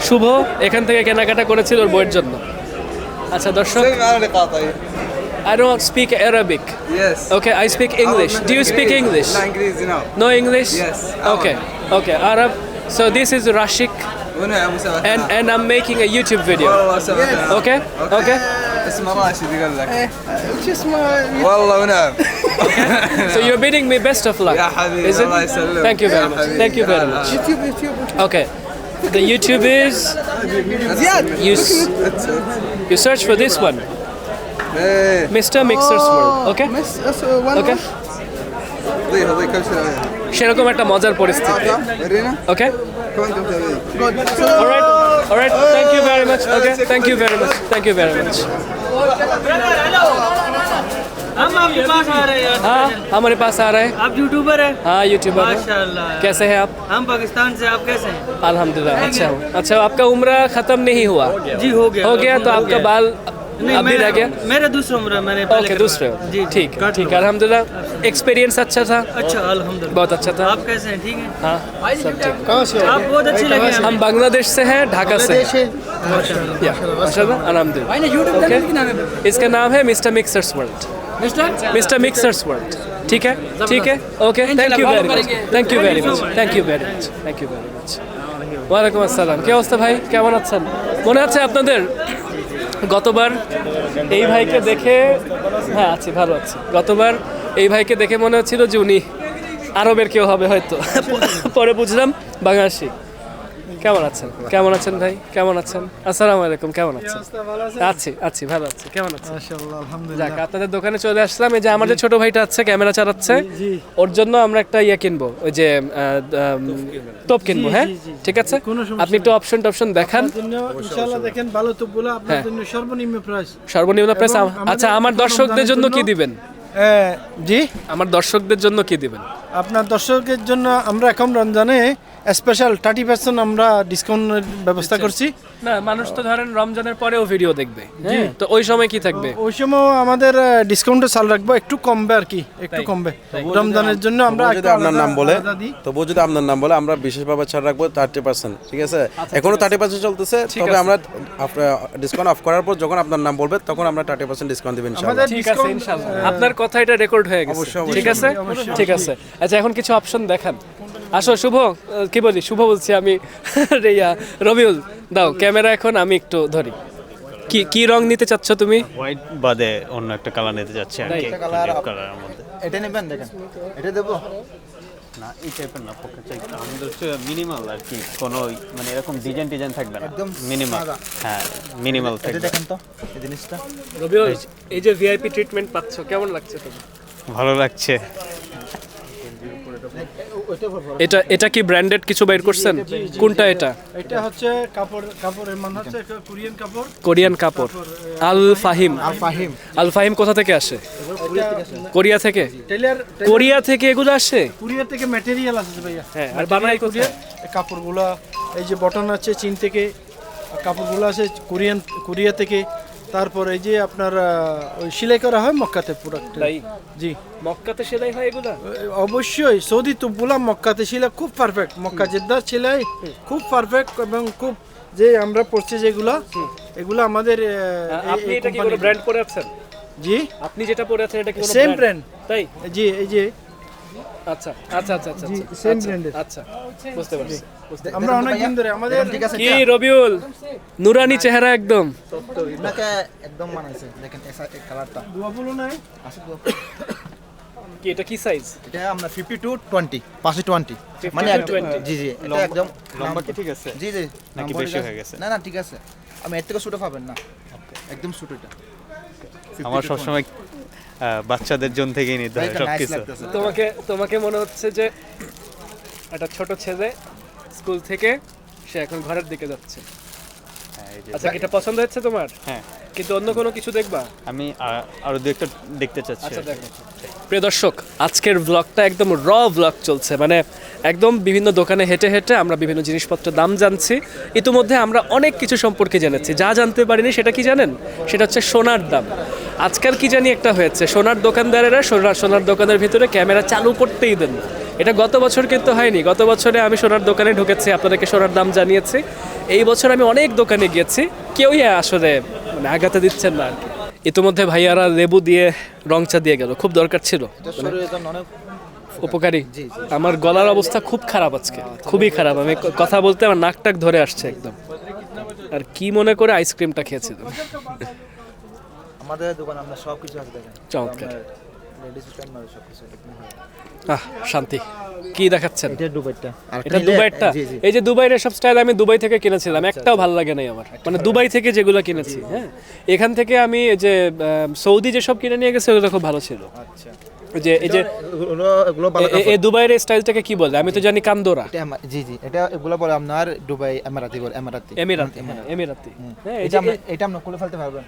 শুভ এখান থেকে কেনাকাটা করেছিল ওর বইয়ের জন্য। আচ্ছা দর্শক, I don't speak Arabic. Yes. Okay, I speak English. Do you speak English? لا انجليزي نعم. No English? Yes. Okay, Arab. So this is Rashik ونعم مساء and I'm making a YouTube video. والله سمعت. Okay? اسمه راشد يقول لك. شو اسمه؟ والله ونعم. So you're bidding me best of luck. يا حبيبي Is it? الله يسلمك. Thank you very يا much. حبيبي. Thank you very لا، لا. much. Okay. The YouTube is زياد. you search for this one, ايه. Mr. Mixer's World. Okay? Okay. ضيف كم سنه. সেরকম একটা মজার পরিস্থিতি। ورينا. Okay? كم انتم متابعين؟ All right. Thank you very much. Okay. Thank you very much. हाँ, हमारे पास आ रहे हैं। आप YouTuber है? हाँ, यूट्यूबर हैं। माशाल्लाह। कैसे हैं आप? हम पाकिस्तान से, आप कैसे हैं? अल्हम्दुलिल्लाह, अच्छा हूँ। अच्छा, आपका उम्र खत्म नहीं हुआ? जी हो गया। हो गया तो आपका बाल नहीं, अभी रह गया? मेरा दूसरा उम्र है, मैंने पहले ओके, करवाया। दूसरे हो। जी ठीक है, अल्हम्दुलिल्लाह। एक्सपीरियंस अच्छा था? अच्छा, अल्हम्दुलिल्लाह। बहुत अच्छा था। आप कैसे हैं? ठीक है। हाँ, सब ठीक। आप बहुत अच्छे लगे हम बांग्लादेश से हैं, ढाका से हैं। माशाल्लाह, अल्हम्दुलिल्लाह। ओके, इसका नाम है mister mixers world. Mister mixers world. ठीक है। Okay, thank you very much. ওয়ালাইকুম আসসালাম। কি অবস্থা ভাই, কেমন আছেন? মনে আছে আপনাদের গতবার এই ভাইকে দেখে? হ্যাঁ, আছি, ভালো আছি। গতবার এই ভাইকে দেখে মনে হচ্ছিল যে উনি আরবের কেউ হবে হয়তো, পরে বুঝলাম বাংলাদেশি। কেমন আছেন ভাই? কেমন আছেন? আসসালামু আলাইকুম। কেমন আছেন? আছি, ভালো আছি। কেমন আছেন? माशाल्लाह, अल्हम्दुलिल्लाह। যাক, আপনাদের দোকানে চলে আসলাম। এই যে আমাদের ছোট ভাইটা আছে, ক্যামেরা চালাচ্ছে, ওর জন্য আমরা একটা কিনবো, ওই যে টপ কিনবো। হ্যাঁ, ঠিক আছে, আপনি একটু অপশন দেখান। ইনশাআল্লাহ দেখেন, ভালো তো বলে আপনার জন্য সর্বনিম্ন প্রাইস। সর্বনিম্ন প্রাইস। আচ্ছা, আমার দর্শকদের জন্য কি দিবেন? জি, আমার দর্শকদের জন্য কি দিবেন? আপনার দর্শকের জন্য আমরা এখন রমজানে স্পেশাল 30% আমরা ডিসকাউন্টের ব্যবস্থা করছি। না, মানুষ তো ধরেন রমজানের পরেও ভিডিও দেখবে, হ্যাঁ, তো ওই সময় কি থাকবে? ওই সময় আমাদের ডিসকাউন্টে চাল রাখবো, একটু কমবে আর কি, একটু কমবে রমজানের জন্য। আমরা যদি আপনার নাম বলে, তবু যদি আপনার নাম বলে আমরা বিশেষভাবে ছাড় রাখবো 30%। ঠিক আছে, এখনো 30% চলতেছে, তবে আমরা ডিসকাউন্ট অফ করার পর যখন আপনার নাম বলবে তখন আমরা 30% ডিসকাউন্ট দেবেন ইনশাআল্লাহ। ঠিক আছে, ইনশাআল্লাহ। আপনার কথা এটা রেকর্ড হয়ে গেছে। ঠিক আছে। আচ্ছা, এখন কিছু অপশন দেখান। আসো শুভ, কি বলি, শুভ বলছি আমি, রবিউল, দাও ক্যামেরা এখন, আমি একটু ধরি। কি রং নিতে চাচ্ছ তুমি? হোয়াইট বাদে অন্য একটা কালার নিতে যাচ্ছি আর কি, কালারের মধ্যে। এটা নেবেন, দেখেন এটা দেবো না, এই টাইপের না, পকেট চাই আমাদের হচ্ছে মিনিমাল আর কি, কোনো মানে এরকম ডিজাইন থাকবে না, একদম মিনিমাল। হ্যাঁ, মিনিমাল থাকবে। দেখেন তো এই জিনিসটা। রবিউল, এই যে ভিআইপি ট্রিটমেন্ট পাচ্ছ, কেমন লাগছে তোমার? ভালো লাগছে। এটা এটা কি ব্র্যান্ডেড কিছু বাইর করছেন? কোনটা এটা? এটা হচ্ছে কাপড়ের মান হচ্ছে কোরিয়ান কাপড়। কোরিয়ান কাপড়। আল ফাহিম। আল ফাহিম কোথা থেকে আসে? কোরিয়া থেকে। কোরিয়া থেকে এগুলো আসে? কোরিয়া থেকে ম্যাটেরিয়াল আসছে ভাইয়া। হ্যাঁ, আর বানাই কোথায়? কাপড়গুলা এই যে বটন আছে চীন থেকে, কাপড়গুলো আছে কোরিয়া থেকে। তারপর এই যে আপনার ওই সেলাই করা হয় মক্কাতে প্রোডাক্ট। জি, মক্কাতে সেলাই হয় এগুলা? অবশ্যই। সৌদি তুবগুলা মক্কাতে সেলাই খুব পারফেক্ট। মক্কা জেদ্দার সেলাই খুব পারফেক্ট এবং খুব যে আমরা পড়ছি যেগুলা এগুলো আমাদের আপনি এটা কি কোনো ব্র্যান্ড পরে আছেন? জি, আপনি যেটা পরে আছেন এটা কি কোনো সেম ব্র্যান্ড? তাই? জি, এই যে আচ্ছা আচ্ছা আচ্ছা আচ্ছা সেম ব্র্যান্ডের। আচ্ছা, বুঝতে পারছি। আমরা অনেক দিন ধরে আমাদের কি রবিউল, নুরানি চেহারা একদম। আপনাকে একদম মানাইছে, দেখেন এই কালারটা। দোয়া বলো নাই আছে তো। কি এটা কি সাইজ? এটা আমরা 50 to 20, পাশে 20 মানে 20 জি জি, এটা একদম লম্বা কি ঠিক আছে জি জি, নাকি বেশি হয়ে গেছে? না না ঠিক আছে, আমি এর থেকে ছোট পাবেন না, একদম ছোট এটা। আমার সবসময় বাচ্চাদের জন্য থেকেই নিতে হয় সবকিছু। তোমাকে মনে হচ্ছে যে একটা ছোট ছেলে স্কুল থেকে সে এখন ঘরের দিকে যাচ্ছে। আচ্ছা, এটা পছন্দ হচ্ছে তোমার? হ্যাঁ, কিন্তু অন্য কোনো কিছু দেখবা? আমি আরো দু একটা দেখতে চাচ্ছি। আচ্ছা, দেখো। প্রিয় দর্শক, আজকের ব্লগটা একদম র ব্লগ চলছে, মানে একদম বিভিন্ন দোকানে হেঁটে হেঁটে আমরা বিভিন্ন জিনিসপত্রের দাম জানছি। ইতিমধ্যে আমরা অনেক কিছু সম্পর্কে জেনেছি। যা জানতে পারিনি সেটা কি জানেন? সেটা হচ্ছে সোনার দাম। আজকাল কি জানি একটা হয়েছে, সোনার দোকানদারেরা সোনার দোকানের ভিতরে ক্যামেরা চালু করতেই দেন না। এটা গত বছর কিন্তু হয়নি। গত বছরে আমি সোনার দোকানে ঢুকেছি, আপনাদেরকে সোনার দাম জানিয়েছি। এই বছর আমি অনেক দোকানে গিয়েছি, কেউই আসলে মানে আঘাতে দিচ্ছেন না আর কি। ইতিমধ্যে ভাইয়ারা লেবু দিয়ে রং চা দিয়ে গেল, খুব দরকার ছিল, অনেক উপকারী। আমার গলার অবস্থা খুব খারাপ আজকে, খুবই খারাপ। আমি কথা বলতে আমার নাক টাক ধরে আসছে একদম। আর কি মনে করে আইসক্রিমটা খেয়েছিলাম। আমাদের দোকানে আমরা সব কিছু আছে, দেখেন চমৎকার। লেডিস স্টাইল সব কিছু একদম হয়। শান্তি। কি দেখাচ্ছেন? এটা দুবাইটা। এটা দুবাইটা? এই যে দুবাইয়ের সব স্টাইল আমি দুবাই থেকে কিনেছিলাম, একটাও ভালো লাগে নাই আমার। মানে দুবাই থেকে যেগুলো কিনেছি, হ্যাঁ, এখান থেকে আমি এই যে সৌদি যেসব কিনে নিয়ে গেছে ওগুলো খুব ভালো ছিল। আচ্ছা, যে এই যে এই দুবাইয়ের স্টাইলটাকে কি বলে? আমি তো জানি কান্দোরা। জি জি, এটা এগুলো বলে আপনার দুবাই এমিরাতি বলে, এমিরাতি। হ্যাঁ, এটা আপনি খুলে ফেলতে পারবেন।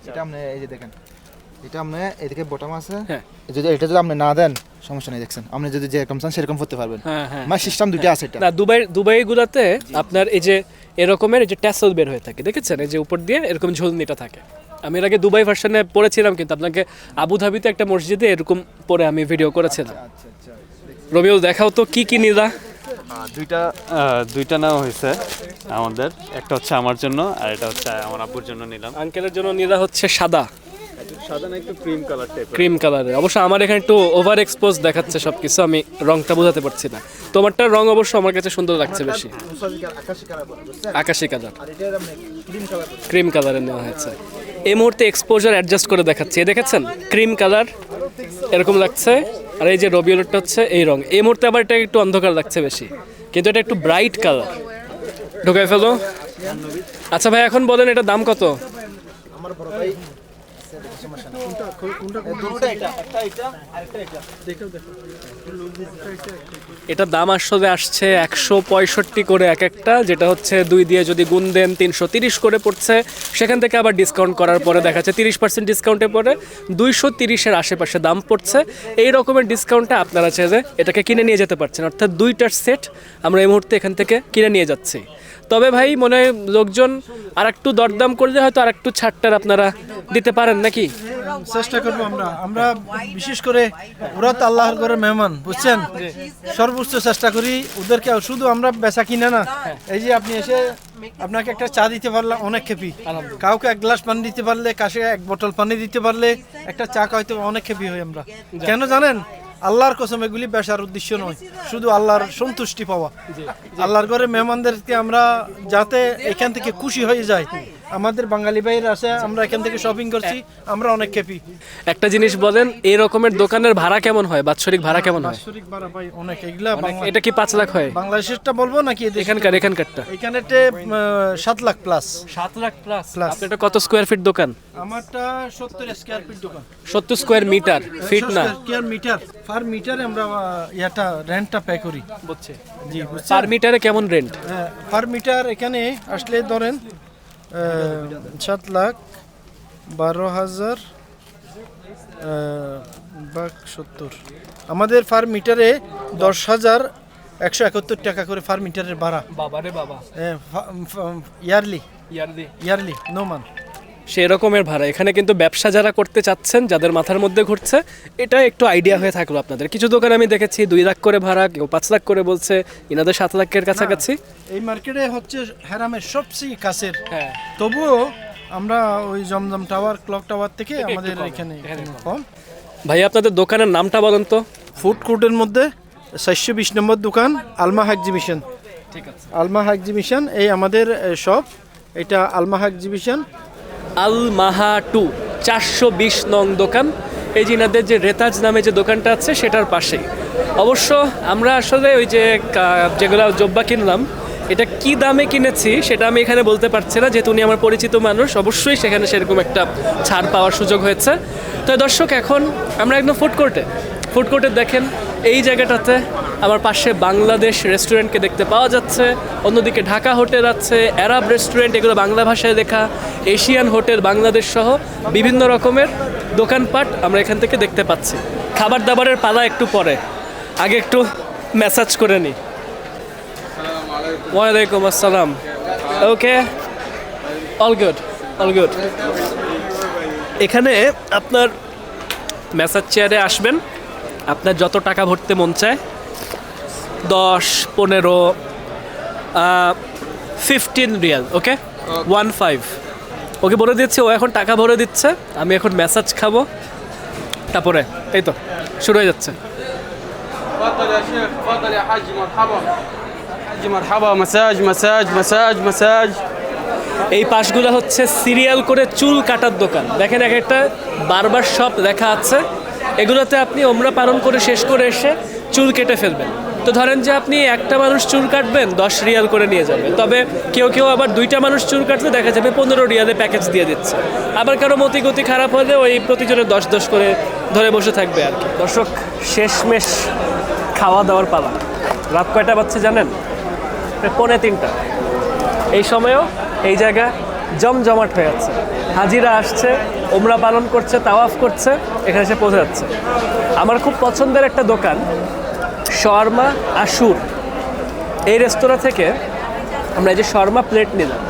এটা আপনি এই যে দেখেন, এটা আপনি এদিকে বটম আছে, যদি এটা যদি আপনি না দেন সমস্যা নেই, দেখছেন আপনি যদি যেরকম চান সেরকম করতে পারবেন। মানে সিস্টেম দুটো আছে এটা। না, দুবাই গুলাতে আপনার এই যে এরকমের এই যে ট্যাসেল বের হয়ে থাকে, দেখেছেন? এই যে উপর দিয়ে এরকম ঝুলনিটা থাকে। আমি এর আগে দুবাই ভার্সনে পড়েছিলাম, কিন্তু আপনাকে আবুধাবিতে একটা মসজিদে এরকম পরে আমি ভিডিও করেছিলাম। রবিউল, দেখাও তো কি কি নিলা। দুইটা নেওয়া হয়েছে আমাদের, একটা হচ্ছে আমার জন্য আর এটা হচ্ছে আমার আব্বুর জন্য নিলাম। আঙ্কেলের জন্য নিলা হচ্ছে সাদা, সাদা না একটু ক্রিম কালার টাইপের। ক্রিম কালারের। অবশ্য আমার এখানে একটু ওভার এক্সপোজ দেখাচ্ছে সবকিছু, আমি রংটা বোঝাতে পারছি না। তোমারটার রং অবশ্য আমার কাছে সুন্দর লাগছে বেশি, আকাশি কালার, ক্রিম কালারের নেওয়া হয়েছে। এই মুহূর্তে এক্সপোজার অ্যাডজাস্ট করে দেখাচ্ছি, দেখেছেন? ক্রিম কালার এরকম লাগছে, আর এই যে রবিউলেরটা হচ্ছে এই রং। এই মুহূর্তে আবার এটা একটু অন্ধকার লাগছে বেশি, কিন্তু এটা একটু ব্রাইট কালার। ঢোকায় ফেলো। আচ্ছা ভাই, এখন বলেন এটা দাম কত? আমার বড় ভাই এটা দাম আসছে 165 করে এক একটা, যেটা হচ্ছে 2 দিয়ে যদি গুণ দেন 330 করে পড়ছে। সেখান থেকে আবার ডিসকাউন্ট করার পরে দেখা যাচ্ছে 30% ডিসকাউন্টে পরে 230-এর আশেপাশে দাম পড়ছে। এই রকমের ডিসকাউন্টে আপনারা চাইলে এটাকে কিনে নিয়ে যেতে পারছেন, অর্থাৎ 2টার সেট আমরা এই মুহূর্তে এখান থেকে কিনে নিয়ে যাচ্ছি। তবে ভাই, মনে হয় লোকজন আর একটু দরদাম করলে হয়তো আর একটু ছাড়টার আপনারা দিতে পারেন নাকি? চেষ্টা করবো আমরা বিশেষ করে ওরা তো আল্লাহর ঘরের মেহমান, বুঝছেন? সর্বোচ্চ চেষ্টা করি ওদেরকে। শুধু আমরা বেচা কিনা না, এই যে আপনি এসে আপনাকে একটা চা দিতে পারলে অনেক হ্যাপি, কাউকে 1 গ্লাস পানি দিতে পারলে, কাছে 1 বোতল পানি দিতে পারলে, একটা চা খাইতে অনেক হ্যাপি হই আমরা। কেন জানেন? আল্লাহর কসম, এগুলি বেচার উদ্দেশ্য নয়, শুধু আল্লাহর সন্তুষ্টি পাওয়া। আল্লাহর ঘরে মেহমানদেরকে আমরা যাতে এখান থেকে খুশি হয়ে যায়, আমাদের বাঙালি ভাইয়ের আছে, আমরা এখান থেকে শপিং করছি, আমরা অনেক হ্যাপি। একটা জিনিস বলেন, এই রকমের দোকানের ভাড়া কেমন হয়, বাৎসরিক ভাড়া কেমন হয়? বাৎসরিক ভাড়া ভাই অনেক, এগুলা এটা কি 5 লাখ হয়? বাংলাদেশেরটা বলবো নাকি এখানকারটা? এখানেতে 7 লাখ প্লাস। 7 লাখ প্লাস। আপনারটা কত স্কয়ার ফিট দোকান? আমারটা 70 স্কয়ার ফিট দোকান। 70 স্কয়ার মিটার, ফিট না স্কয়ার মিটার। পার মিটারে আমরা ইয়াটা রেন্টটা পে করি। বুঝছে? জি, বুঝছেন। পার মিটারে কেমন রেন্ট? পার মিটার এখানে আসলে ধরেন 7,12,000 ভাগ 70, আমাদের পার মিটারে 10,171 টাকা করে পার মিটারের ভাড়া। বাবারে বাবা। ইয়ারলি নো মান। সেই রকমের ভাড়া। এখানে কিন্তু ব্যবসা যারা করতে চাচ্ছেন, যাদের মাথার মধ্যে ঘুরছে, এটা একটু আইডিয়া হয়ে থাকলো আপনাদের। কিছু দোকানে আমি দেখেছি 2 লাখ করে ভাড়া, কেউ 5 লাখ করে বলছে, ইনাদের 7 লাখের কাছাকাছি। এই মার্কেটে হচ্ছে হেরামের সবচেয়ে কাছের, তবুও আমরা ওই জমজম টাওয়ার, ক্লক টাওয়ার থেকে আমাদের এখানে কম। ভাই আপনাদের দোকানের নামটা বলেন তো। ফুড কোর্টের মধ্যে 420 নম্বর দোকান, আলমাহ এক্সিবিশন। ঠিক আছে, আলমাহ এক্সিবিশন এই আমাদের শপ, এটা আলমাহ এক্সিবিশন, আলমাহা 2, 420 নং দোকান। এই জিনাদের যে রেতাজ নামে যে দোকানটা আছে সেটার পাশেই। অবশ্য আমরা আসলে ওই যে যেগুলো জব্বা কিনলাম, এটা কি দামে কিনেছি সেটা আমি এখানে বলতে পারছি না, যেহেতু উনি আমার পরিচিত মানুষ। অবশ্যই সেখানে সেরকম একটা ছাড় পাওয়ার সুযোগ হয়েছে। তো দর্শক, এখন আমরা একদম ফুড কোর্টে দেখেন এই জায়গাটাতে আমার পাশে বাংলাদেশ রেস্টুরেন্টকে দেখতে পাওয়া যাচ্ছে, অন্যদিকে ঢাকা হোটেল আছে, অ্যারাব রেস্টুরেন্ট, এগুলো বাংলা ভাষায় লেখা, এশিয়ান হোটেল বাংলাদেশ সহ বিভিন্ন রকমের দোকানপাট আমরা এখান থেকে দেখতে পাচ্ছি। খাবার দাবারের পালা একটু পরে, আগে একটু ম্যাসাজ করে নিই। ওয়ালাইকুম আসসালাম। ওকে, অল গুড। এখানে আপনার ম্যাসাজ চেয়ারে আসবেন, আপনার যত টাকা ভরতে মন চায়, 10, 15, 15 রিয়াল। ওকে, 15। ওকে বলে দিচ্ছি, ও এখন টাকা ভরে দিচ্ছে, আমি এখন ম্যাসাজ খাবো, তারপরে এই তো শুরু হয়ে যাচ্ছে। এই পাশগুলো হচ্ছে সিরিয়াল করে চুল কাটার দোকান। দেখেন এক একটা বারবার শপ লেখা আছে, এগুলোতে আপনি ওমরা পালন করে শেষ করে এসে চুল কেটে ফেলবেন। তো ধরেন যে আপনি একটা মানুষ চুল কাটবেন, 10 রিয়াল করে নিয়ে যাবে। তবে কেউ আবার 2টা মানুষ চুল কাটলে দেখা যাবে 15 রিয়ালে প্যাকেজ দিয়ে দিচ্ছে। আবার কারো গতি খারাপ হলে ওই প্রতিজনের 10 করে ধরে বসে থাকবে আর কি। দর্শক, শেষমেশ খাওয়া দাওয়ার পালা। রাত কয়টা বাজছে জানেন? 2:45। এই সময়েও এই জায়গা জমজমাট হয়ে যাচ্ছে, হাজিরা আসছে, ওমরা পালন করছে, তাওয়াফ করছে, এখানে এসে পৌঁছে যাচ্ছে। আমার খুব পছন্দের একটা দোকান শর্মা আশুর। এই রেস্তোরাঁ থেকে আমরা এই যে শর্মা প্লেট নিলাম,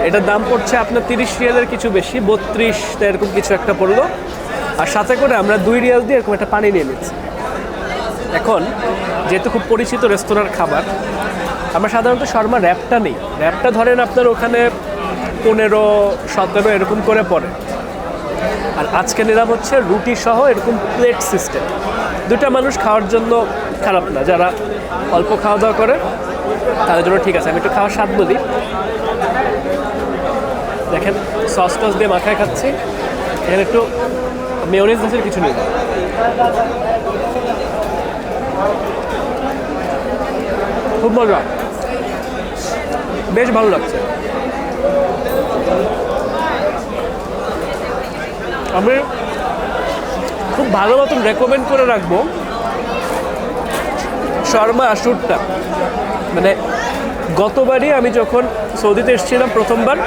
এটার দাম পড়ছে আপনার 30 রিয়ালের কিছু বেশি, 32 এরকম কিছু একটা পড়লো। আর সাথে করে আমরা 2 রিয়াল দিয়ে এরকম একটা পানি নিয়ে নিচ্ছি। এখন যেহেতু খুব পরিচিত রেস্তোরাঁর খাবার, আমরা সাধারণত শর্মা র্যাপটা নেই। র্যাপটা ধরেন আপনার ওখানে 15-17 এরকম করে পড়ে। আর আজকে নিলাম হচ্ছে রুটি সহ এরকম প্লেট সিস্টেম। 2টা মানুষ খাওয়ার জন্য খারাপ না, যারা অল্প খাওয়া দাওয়া করে তাদের জন্য ঠিক আছে। আমি একটু খাওয়ার স্বাদ বলি। দেখেন সস দিয়ে মাখায় খাচ্ছি, এখানে একটু মেয়োনিজ আছে, কিছু নেই। খুব মজা, বেশ ভালো লাগছে। আমি খুব ভালো মতন রেকমেন্ড করে রাখবো শর্মা আশুরটা। মানে গতবারই আমি যখন সৌদিতে এসেছিলাম প্রথমবার,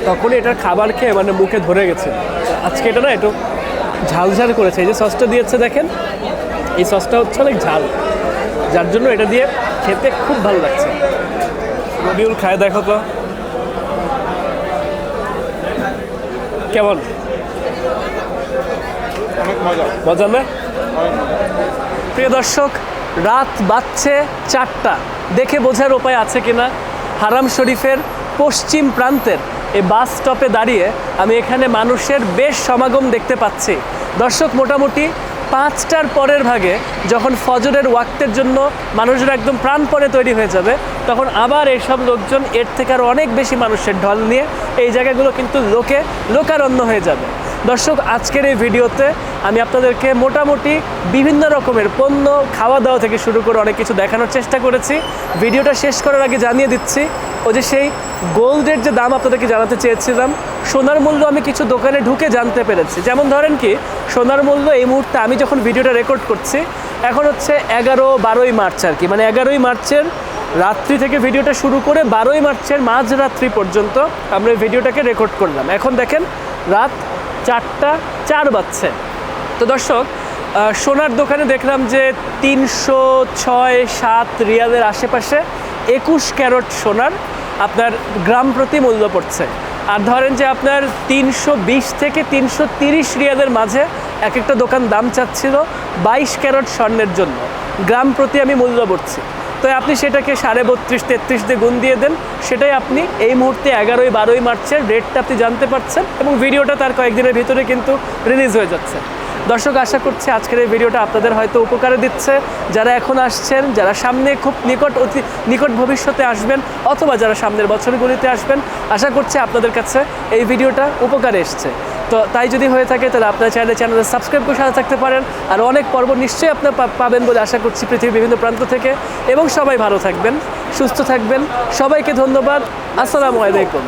তখনই এটার খাবার খেয়ে মানে মুখে ধরে গেছে। আজকে এটা না একটু ঝাল করেছে। এই যে সসটা দিয়েছে দেখেন, এই সসটা হচ্ছে অনেক ঝাল, যার জন্য এটা দিয়ে খেতে খুব ভালো লাগছে। রবিউল খায় দেখো তো কেমন, মজা না? প্রিয় দর্শক, রাত বাজছে 4টা। দেখে বোঝার উপায় আছে কিনা, হারাম শরীফের পশ্চিম প্রান্তের এই বাস স্টপে দাঁড়িয়ে আমি এখানে মানুষের বেশ সমাগম দেখতে পাচ্ছি। দর্শক মোটামুটি 5টার পরের ভাগে যখন ফজরের ওয়াক্তের জন্য মানুষরা একদম প্রাণপণে তৈরি হয়ে যাবে, তখন আবার এইসব লোকজন এর থেকে আরও অনেক বেশি মানুষের ঢল নিয়ে এই জায়গাগুলো কিন্তু লোকারণ্য হয়ে যাবে। দর্শক, আজকের এই ভিডিওতে আমি আপনাদেরকে মোটামুটি বিভিন্ন রকমের পণ্য, খাওয়া দাওয়া থেকে শুরু করে অনেক কিছু দেখানোর চেষ্টা করেছি। ভিডিওটা শেষ করার আগে জানিয়ে দিচ্ছি, ওই যে সেই গোল্ডের যে দাম আপনাদেরকে জানাতে চেয়েছিলাম, সোনার মূল্য আমি কিছু দোকানে ঢুকে জানতে পেরেছি। যেমন ধরেন কি, সোনার মূল্য এই মুহূর্তে আমি যখন ভিডিওটা রেকর্ড করছি এখন হচ্ছে 11-12 মার্চ আর কি, মানে 11 মার্চের রাত্রি থেকে ভিডিওটা শুরু করে 12 মার্চের মাঝরাত্রি পর্যন্ত আমরা এই ভিডিওটাকে রেকর্ড করলাম। এখন দেখেন রাত 4:04 বাজছে। তো দর্শক, সোনার দোকানে দেখলাম যে 306-7 রিয়ালের আশেপাশে 21 ক্যারেট সোনার আপনার গ্রাম প্রতি মূল্য পড়ছে। আর ধরেন যে আপনার 320 থেকে 330 রিয়ালের মাঝে এক একটা দোকান দাম চাচ্ছিল 22 ক্যারেট স্বর্ণের জন্য, গ্রাম প্রতি আমি মূল্য পড়ছি। তো আপনি সেটাকে 32.5-33 দিয়ে গুণ দিয়ে দেন, সেটাই আপনি এই মুহূর্তে 11-12 মার্চের রেটটা আপনি জানতে পারছেন এবং ভিডিওটা তার কয়েকদিনের ভিতরে কিন্তু রিলিজ হয়ে যাচ্ছে। দর্শক, আশা করছি আজকের এই ভিডিওটা আপনাদের হয়তো উপকারে দিচ্ছে। যারা এখন আসছেন, যারা সামনে খুব নিকট ভবিষ্যতে আসবেন, অথবা যারা সামনের বছরগুলিতে আসবেন, আশা করছি আপনাদের কাছে এই ভিডিওটা উপকারে এসছে। তো তাই যদি হয়ে থাকে তাহলে আপনারা চাইলে চ্যানেলে সাবস্ক্রাইব করে সাথে থাকতে পারেন। আর অনেক পর্ব নিশ্চয়ই আপনারা পাবেন বলে আশা করছি পৃথিবীর বিভিন্ন প্রান্ত থেকে। এবং সবাই ভালো থাকবেন, সুস্থ থাকবেন। সবাইকে ধন্যবাদ। আসসালামু আলাইকুম।